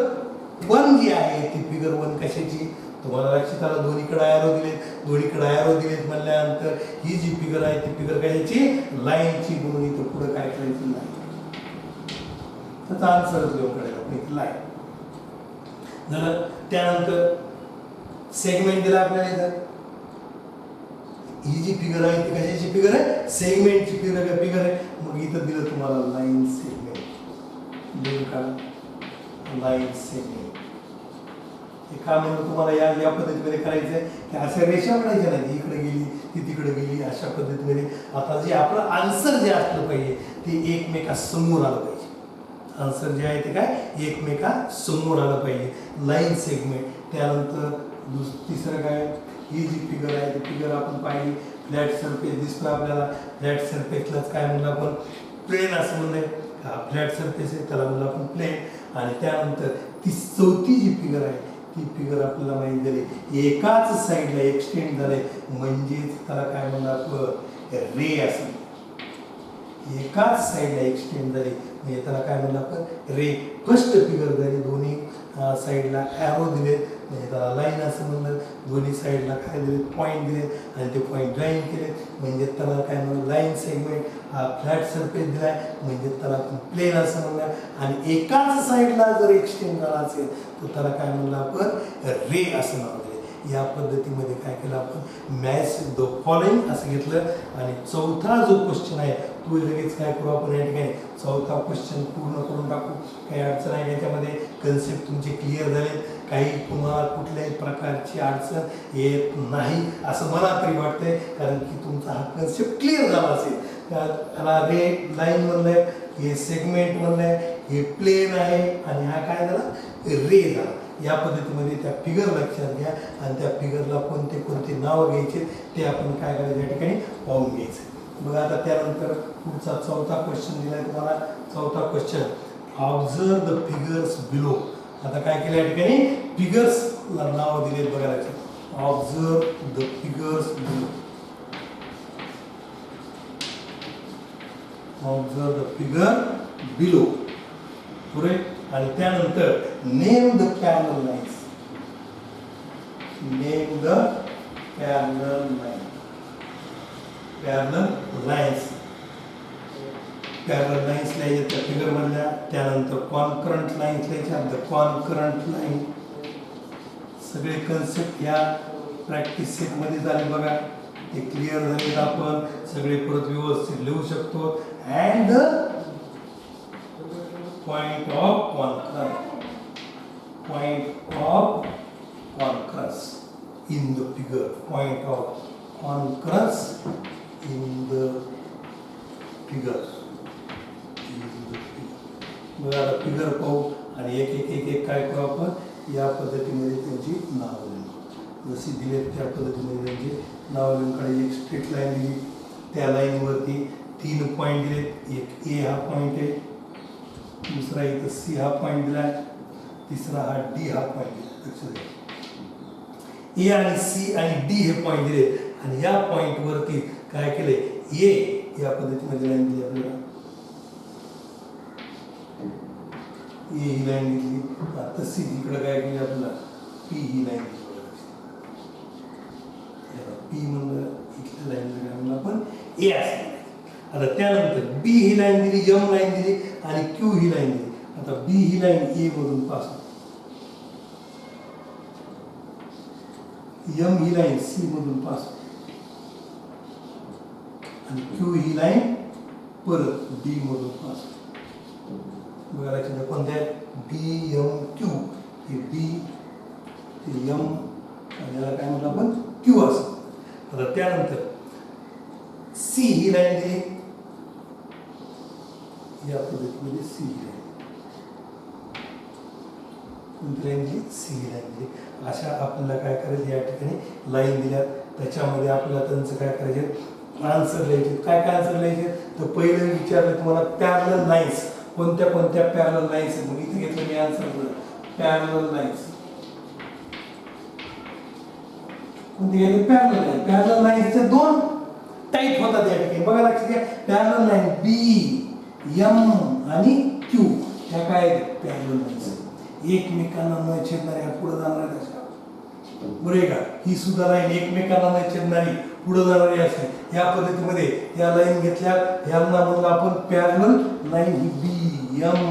1 जी आहे ती फिगर 1 कशाची तुम्हाला लक्षात आलं दोन्हीकडे ॲरो दिलेत म्हणल्यानंतर ही जी फिगर आहे ती फिगर कशाची लाईनची म्हणून इथं पुढं काय करायची लाईन त्याचा आन्सर लिहून काढायचा लाईन झालं. त्यानंतर सेगमेंट दिला आपल्याला इथं ही जी फिगर आहे ती कशाची फिगर आहे सेगमेंटची फिगर आहे. मग इथं दिलं तुम्हाला लाईन सेगमेंट लिहून काढा लाईन सेगमेंट. हे का म्हणून तुम्हाला या पद्धतीमध्ये करायचं आहे की अशा रेषा काढायच्या नाही इकडे गेली ती तिकडे गेली अशा पद्धतीमध्ये. आता जे आपलं आन्सर जे असलं पाहिजे ते एकमेकासमोर आलं पाहिजे. आन्सर जे आहे ते काय एकमेकासमोर आलं पाहिजे. Line segment. त्यानंतर तिसरं काय ही जी फिगर आहे ती फिगर आपण पाहिली फ्लॅट सरफेस दिसतो आपल्याला. फ्लॅट सरफेसलाच काय म्हणलं आपण प्लेन असं म्हणलंय. हा फ्लॅट सरफेस आहे त्याला म्हणलं आपण प्लेन. आणि त्यानंतर ती 4थी जी फिगर आहे ती फिगर आपल्याला माहिती झाली एकाच साईडला एक्सटेंड झाले म्हणजेच त्याला काय म्हणणार आपण रे असं एकाच साईडला एक्सटेंड झाले म्हणजे त्याला काय म्हणलं आपण रे फर्स्ट फिगर झाली दोन्ही साईडला ॲरो दिले म्हणजे त्याला लाईन असं म्हणलं दोन्ही साईडला काय दिले पॉईंट दिले आणि ते पॉईंट ड्रॉईंग केले म्हणजे त्याला काय म्हणलं लाईन सेगमेंट हा फ्लॅट सरफेस दिला म्हणजे त्याला आपण प्लेन असं म्हणलं आणि एकाच साईडला जर एक्सटेंड झाला असेल तर त्याला काय म्हणलं आपण रे असं नाव दिले या पद्धतीमध्ये काय केलं आपण मॅच द फॉलोइंग असं घेतलं आणि चौथा जो क्वेश्चन आहे तो लगेच काय करू आपण या ठिकाणी चौथा क्वेश्चन पूर्ण करून टाकू काही अडचण आहे याच्यामध्ये कन्सेप्ट तुमचे क्लिअर झाले काही तुम्हाला कुठल्याही प्रकारची अडचण येत नाही असं मला तरी वाटतंय कारण की तुमचा हा कन्सेप्ट क्लिअर झाला असेल त्याला रे लाईन म्हणलंय हे सेगमेंट म्हणलंय हे प्लेन आहे आणि हा काय झाला रे झाला या पद्धतीमध्ये त्या फिगर लक्षात घ्या आणि त्या फिगरला कोणते कोणते नाव घ्यायचे ते आपण काय करायचं या ठिकाणी पाहून घ्यायचं बघा आता त्यानंतर पुढचा चौथा क्वेश्चन दिलाय तुम्हाला चौथा question observe the figures below आता काय केलं या ठिकाणी फिगर्सला नाव दिले बघा लक्षात observe the figures below observe the figure below पुरे आणि त्यानंतर name the parallel lines name the parallel line parallel lines parallel lines लिहायच्या त्या फिगर मधल्या त्यानंतर कॉन्करंट लाईन्स लिहायच्या द कॉन्करंट लाईन सगळे कन्सेप्ट या प्रॅक्टिस सेट मध्ये झाले बघा ते क्लिअर झाले आपण सगळे परत व्यवस्थित लिहू शकतो and the point of concurrence in the figure point of concurrence in the figure बघा आता फिगर पाहू आणि एक एक एक एक काय करू आपण या पद्धतीमध्ये त्यांची नावं लिहू जशी दिले त्या पद्धतीमध्ये त्यांची नावं लिहून काढायची एक स्ट्रेट लाईन दिली त्या लाईनवरती 3 पॉईंट दिले एक ए हा पॉईंट आहे दुसरा इथं सी हा पॉईंट दिलाय तिसरा हा डी हा पॉईंट दिला लक्षात घ्या ए आणि सी आणि डी हे पॉईंट दिले आणि या पॉईंट वरती काय केले ए या पद्धतीमध्ये लाईन दिली आपल्याला ए ही लाईन दिली आता सी इकडे काय केली आपल्याला पी ही लाईन दिली पी म्हणलं इथल्या लाईनला काय म्हणलं आपण ए असं आता त्यानंतर बी ही लाईन दिली एम लाईन दिली आणि क्यू ही लाईन दिली आता बी ही लाईन ए मधून पास एम ही लाईन सी मधून पास आणि क्यू ही लाईन परत डी मधून पास बघायला कोणत्या बी एम क्यू हे बी ते एम आणि याला काय म्हणतो आपण क्यू असं आता त्यानंतर सी ही लाईन दिली या पद्धतीमध्ये सी लाईन कोणती लाईन दिली सी लाईन दिली अशा आपल्याला काय करायचं या ठिकाणी लाईन दिल्या त्याच्यामध्ये आपल्याला त्यांचं काय करायचे आन्सर लिहायचे काय काय आन्सर लिहायचे तर पहिलं विचारलं तुम्हाला पॅरलल लाईन्स कोणत्या कोणत्या पॅरलल लाईन्स मग इथे घेतलं मी आन्सर पॅरलल लाईन्स कोणती घेतली पॅरलल लाईन्सचे 2 टाईप होतात या ठिकाणी बघा लक्षात घ्या पॅरलल लाईन बी एम आणि क्यू ह्या काय पॅरलल लाईन्स एकमेकांना न छेदणाऱ्या पुढे जाणाऱ्या कशा बरोबर का ही सुद्धा लाईन एकमेकांना न छेदणारी पुढे जाणारी असे या पद्धतीमध्ये या लाईन घेतल्या यांना म्हणलं आपण पॅरलल लाईन ही बी एम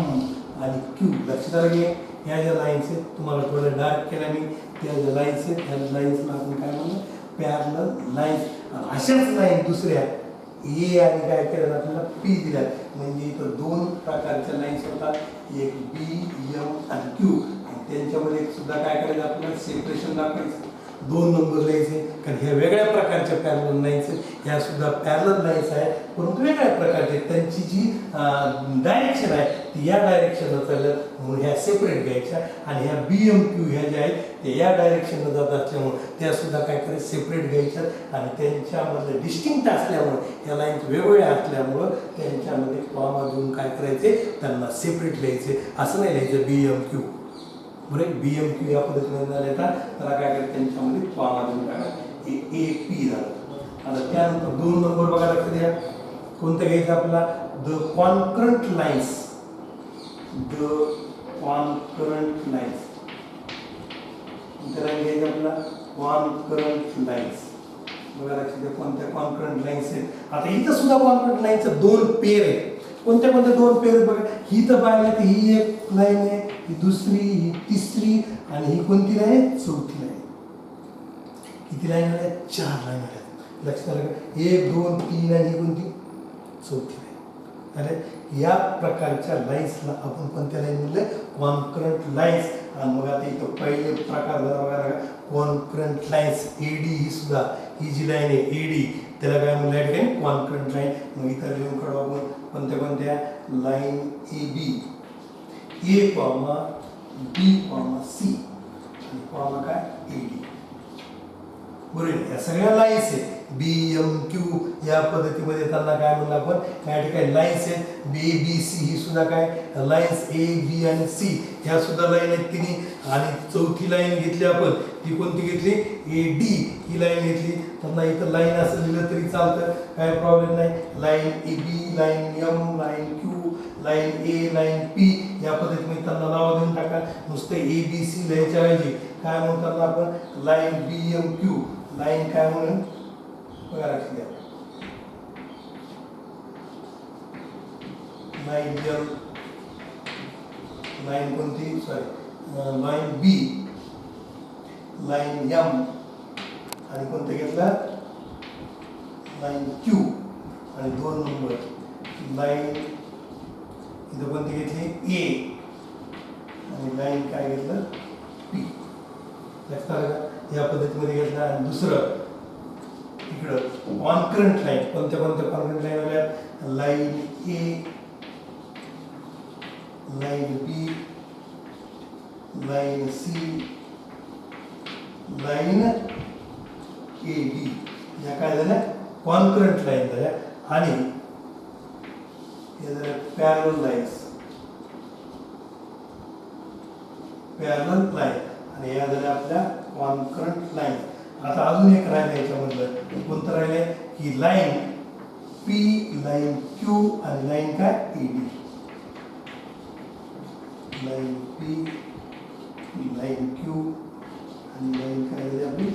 आणि क्यू लक्षात आलं की ह्या ज्या लाईन्स आहेत तुम्हाला थोडं डार्क केल्या मी त्या ज्या लाईन्स आहेत ह्या लाईन्सला आपण काय म्हणलं पॅरलल लाईन्स अशाच लाईन दुसऱ्या ए आणि काय केलं आपल्याला पी दिल्या म्हणजे इथं 2 प्रकारच्या लाईन्स होतात एक बी एम आणि क्यू आणि त्यांच्यामध्ये सुद्धा काय करायचं आपल्याला सेपरेशन दाखवायचं 2 नंबर लिहायचे कारण ह्या वेगळ्या प्रकारच्या पॅरलल लाईन्स ह्या सुद्धा पॅरलल लाईन्स आहे परंतु वेगळ्या प्रकारचे त्यांची जी डायरेक्शन आहे ती या डायरेक्शनला चाललं म्हणून ह्या सेपरेट घ्यायच्या आणि ह्या बी एम क्यू ह्या ज्या आहेत ते या डायरेक्शनला जात असल्यामुळे त्या सुद्धा काय करायचं सेपरेट घ्यायच्या आणि त्यांच्यामधलं डिस्टिंक्ट असल्यामुळं या लाईन्स वेगवेगळ्या असल्यामुळं त्यांच्यामध्ये कॉमा देऊन काय करायचे त्यांना सेपरेट लिहायचे असं नाही लिहायचं बी एम क्यू बरं बी एम क्यू या पद्धतीने झाले येतात त्याला काय करायचं त्यांच्यामध्ये कॉमा टाका ए पी झालं. आता त्यानंतर 2 नंबर बघा लक्ष द्या कोणतं घ्यायचं आपला द कॉन्करंट लाईन्स कोणत्या लाईन घ्यायचं आपला कॉन्करंट लाईन्स बघा लक्ष द्या कोणत्या कॉन्करंट लाईन्स आहेत. आता इथं सुद्धा कॉन्करंट लाईनच्या 2 पेअर आहेत. कोणत्या 2 पेअर बघा ही तर पाहिलं तर ही एक लाईन आहे ही दुसरी ही तिसरी आणि ही कोणती लाईन आहे चौथी लाईन. किती लाईन आल्या 4 लाईन आल्या लक्षात आलं का 1 2 3 आणि ही कोणती चौथी लाईन. अरे या प्रकारच्या लाईन्सला आपण कोणत्या लाईन म्हणले कॉन्करंट लाईन्स. आणि मग आता इथं पहिले प्रकार बघा कॉन्करंट लाईन्स एडी ही सुद्धा ही जी लाईन आहे एडी त्याला काय म्हणलं आहे ठिकाणी कॉन्करंट लाईन. मग इथं लिहून काढू आपण कोणत्या line A B A comma B comma C आणि कॉमा काय एडी. बरोबर या सगळ्या लाईन्स आहेत बी एम क्यू या पद्धतीमध्ये त्यांना काय म्हणलं आपण या ठिकाणी लाईन्स आहेत बी बी सी ही सुद्धा काय लाईन्स ए बी आणि सी ह्या सुद्धा लाईन आहेत तिन्ही. आणि चौथी लाईन घेतली आपण ती कोणती घेतली ए डी ही लाईन घेतली. त्यांना इथं लाईन असं लिहिलं तरी चालतं काय प्रॉब्लेम नाही. Line A B line M line Q line A line P या पद्धतीने त्यांना नाव देऊन टाका. नुसतं ए बी सी लिहायच्या ऐवजी काय म्हणतात आपण लाईन बी एम क्यू लाईन काय म्हणून बघा लक्ष द्या लाईन एम लाईन कोणती sorry line B line M आणि कोणतं घेतलं लाईन क्यू आणि 2 नंबर लाईन इथं कोणती घेतली ए आणि लाईन काय घेतलं पी. लक्षात आलं का या पद्धतीमध्ये घेतलं. आणि दुसरं इकडं कॉन्करंट लाईन कोणत्या कॉन्करंट लाईन आल्या line A line B line C line A D या काय झाल्या कॉन्करंट लाईन झाल्या. आणि हे झाल्या पॅरलल लाईन्स आणि या झाल्या आपल्या कॉन्करंट लाईन. आता अजून एक राहिलं याच्यामधलं कोणतं राहिलंय की लाईन पी लाईन क्यू आणि लाईन काय ए D line P line Q आणि लाईन काय झाली आपली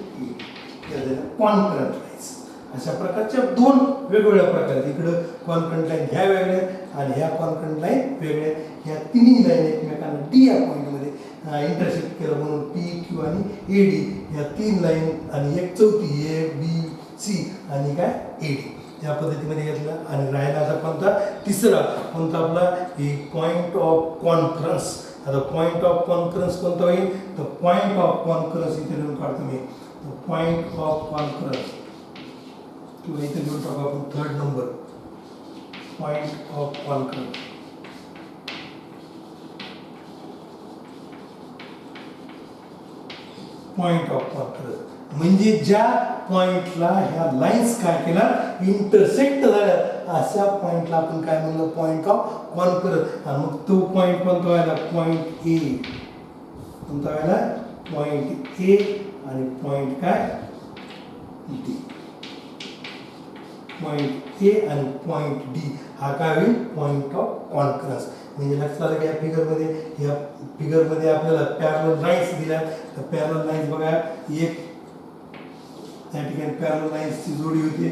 ए कॉन्करंट लाईन्स. अशा प्रकारच्या 2 वेगवेगळ्या प्रकार इकडं कॉन्करंट लाईन ह्या वेगळ्या आणि ह्या कॉन्करंट लाईन वेगळ्या. ह्या तिन्ही लाईन एकमेकांना डी या पॉईंटमध्ये इंटरसेक्ट केलं म्हणून पी क्यू आणि ए डी या 3 लाईन आणि एक चौथी ए बी सी आणि काय ए डी या पद्धतीमध्ये घेतलं. आणि राहिला आता कोणता तिसरा कोणता आपला ही पॉईंट ऑफ कॉन्फरन्स. आता पॉईंट ऑफ कॉन्फरन्स कोणता होईल तर पॉईंट ऑफ कॉन्फरन्स इथे लिहून काढतो मी पॉईंट ऑफ कॉन्फरन्स किंवा इथे लिहून टाकू आपण 3rd number point of conference. Point of conference म्हणजे ज्या पॉइंटला ह्या लाईन्स काय केला इंटरसेक्ट झाल्या अशा पॉइंटला आपण काय म्हणलं पॉइंट ऑफ कॉन्फरन्स. आणि मग तो पॉइंट कोणता व्हायला पॉइंट ए कोणता व्हायला पॉइंट ए आणि पॉइंट काय डी पॉइंट ए आणि पॉइंट डी हा काय होईल पॉइंट ऑफ कॉन्फरन्स. म्हणजे लक्षात आलं की या फिगरमध्ये आपल्याला पॅरलल लाईन्स दिल्या. तर पॅरलल लाईन्स बघा एक या ठिकाणी पॅरलल लाईन्सची जोडी होते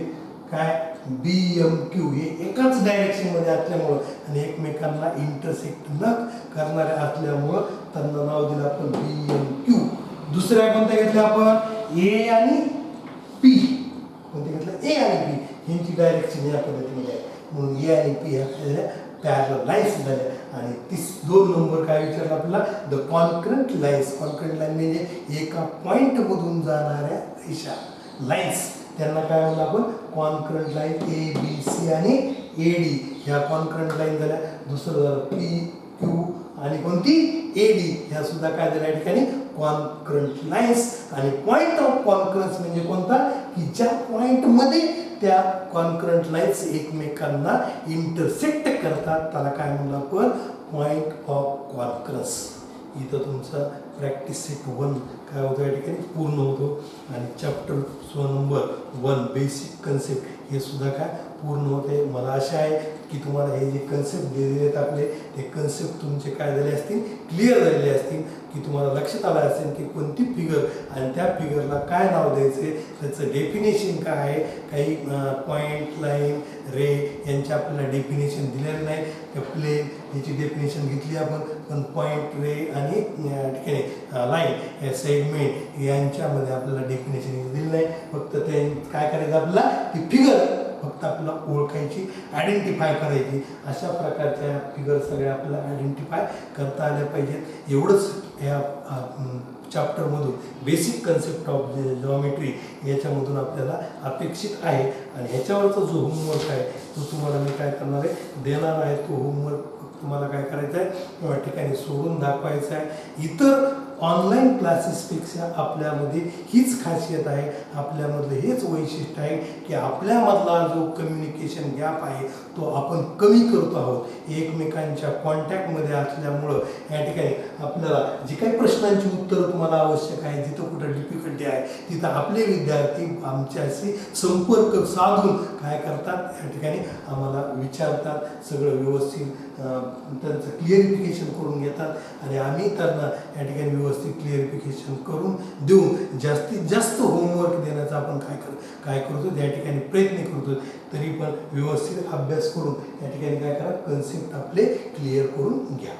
काय बी एम क्यू हे एकाच डायरेक्शनमध्ये असल्यामुळं आणि एकमेकांना इंटरसेक्ट न करणारे असल्यामुळं त्यांना नाव दिलं आपण बी एम क्यू. दुसऱ्या कोणत्या घेतल्या आपण ए आणि पी कोणते घेतलं ए आणि पी यांची डायरेक्शन या पद्धतीमध्ये आहे म्हणून ए आणि पी ह्या काय झाल्या पॅरलल लाईन्स झाल्या. आणि 2 नंबर काय विचारलं आपल्याला the concurrent lines. Concurrent line म्हणजे एका पॉइंटमधून जाणाऱ्या रेषा लाईन्स त्यांना काय म्हणलं आपण concurrent line A B C आणि ए डी ह्या कॉन्करंट लाईन झाल्या. दुसरं झालं पी क्यू आणि कोणती ए डी ह्या सुद्धा काय झाल्या या ठिकाणी कॉन्करंट लाईन्स. आणि पॉइंट ऑफ कॉन्करन्स म्हणजे कोणता की ज्या पॉइंटमध्ये त्या कॉन्करंट लाईन्स एकमेकांना इंटरसेक्ट करतात त्याला काय म्हणलं आपण पॉइंट ऑफ कॉन्करन्स. इथं तुमचं प्रॅक्टिस सेट 1 काय होतं या ठिकाणी पूर्ण होतो आणि चॅप्टर नंबर 1 बेसिक कन्सेप्ट हे सुद्धा काय पूर्ण होते. मला आशा आहे की तुम्हाला हे जे कन्सेप्ट दिलेले आहेत आपले ते कन्सेप्ट तुमचे काय झाले असतील क्लिअर झालेले असतील की तुम्हाला लक्षात आलं असेल की कोणती फिगर आणि त्या फिगरला काय नाव द्यायचे, त्याचं डेफिनेशन काय आहे. काही पॉईंट लाईन रे यांचे आपल्याला डेफिनेशन दिलेलं नाही. त्या प्लेन याची डेफिनेशन घेतली आपण, पण पॉईंट रे आणि या ठिकाणी लाईन या सेगमेंट यांच्यामध्ये आपल्याला डेफिनेशन दिलं नाही. फक्त ते काय करायचं आपल्याला ती फिगर फक्त आपल्याला ओळखायची, आयडेंटिफाय करायची. अशा प्रकारच्या फिगर सगळ्या आपल्याला आयडेंटिफाय करता आल्या पाहिजेत. एवढंच या चॅप्टरमधून बेसिक कन्सेप्ट ऑफ जॉमेट्री याच्यामधून आपल्याला अपेक्षित आहे. आणि ह्याच्यावरचा जो होमवर्क आहे तो तुम्हाला मी काय करणार आहे देणार आहे. तो होमवर्क तुम्हाला काय करायचं आहे या ठिकाणी सोडून दाखवायचं आहे. इतर ऑनलाईन क्लासेसपेक्षा आपल्यामध्ये हीच खासियत आहे, आपल्यामधलं हेच वैशिष्ट्य आहे की आपल्यामधला जो कम्युनिकेशन गॅप आहे तो आपण कमी करतो आहोत. एकमेकांच्या कॉन्टॅक्टमध्ये असल्यामुळं या ठिकाणी आपल्याला जी काही प्रश्नांची उत्तरं तुम्हाला आवश्यक आहे, जिथं कुठं डिफिकल्टी आहे तिथं आपले विद्यार्थी आमच्याशी संपर्क साधून काय करतात या ठिकाणी आम्हाला विचारतात, सगळं व्यवस्थित त्यांचं क्लिअरिफिकेशन करून घेतात आणि आम्ही त्यांना या ठिकाणी व्यवस्थित क्लिअरिफिकेशन करून देऊन जास्तीत जास्त होमवर्क देण्याचा आपण काय करतो त्या ठिकाणी प्रयत्न करतो. तरी पण व्यवस्थित अभ्यास करून या ठिकाणी काय करा, कन्सेप्ट आपले क्लिअर करून घ्या.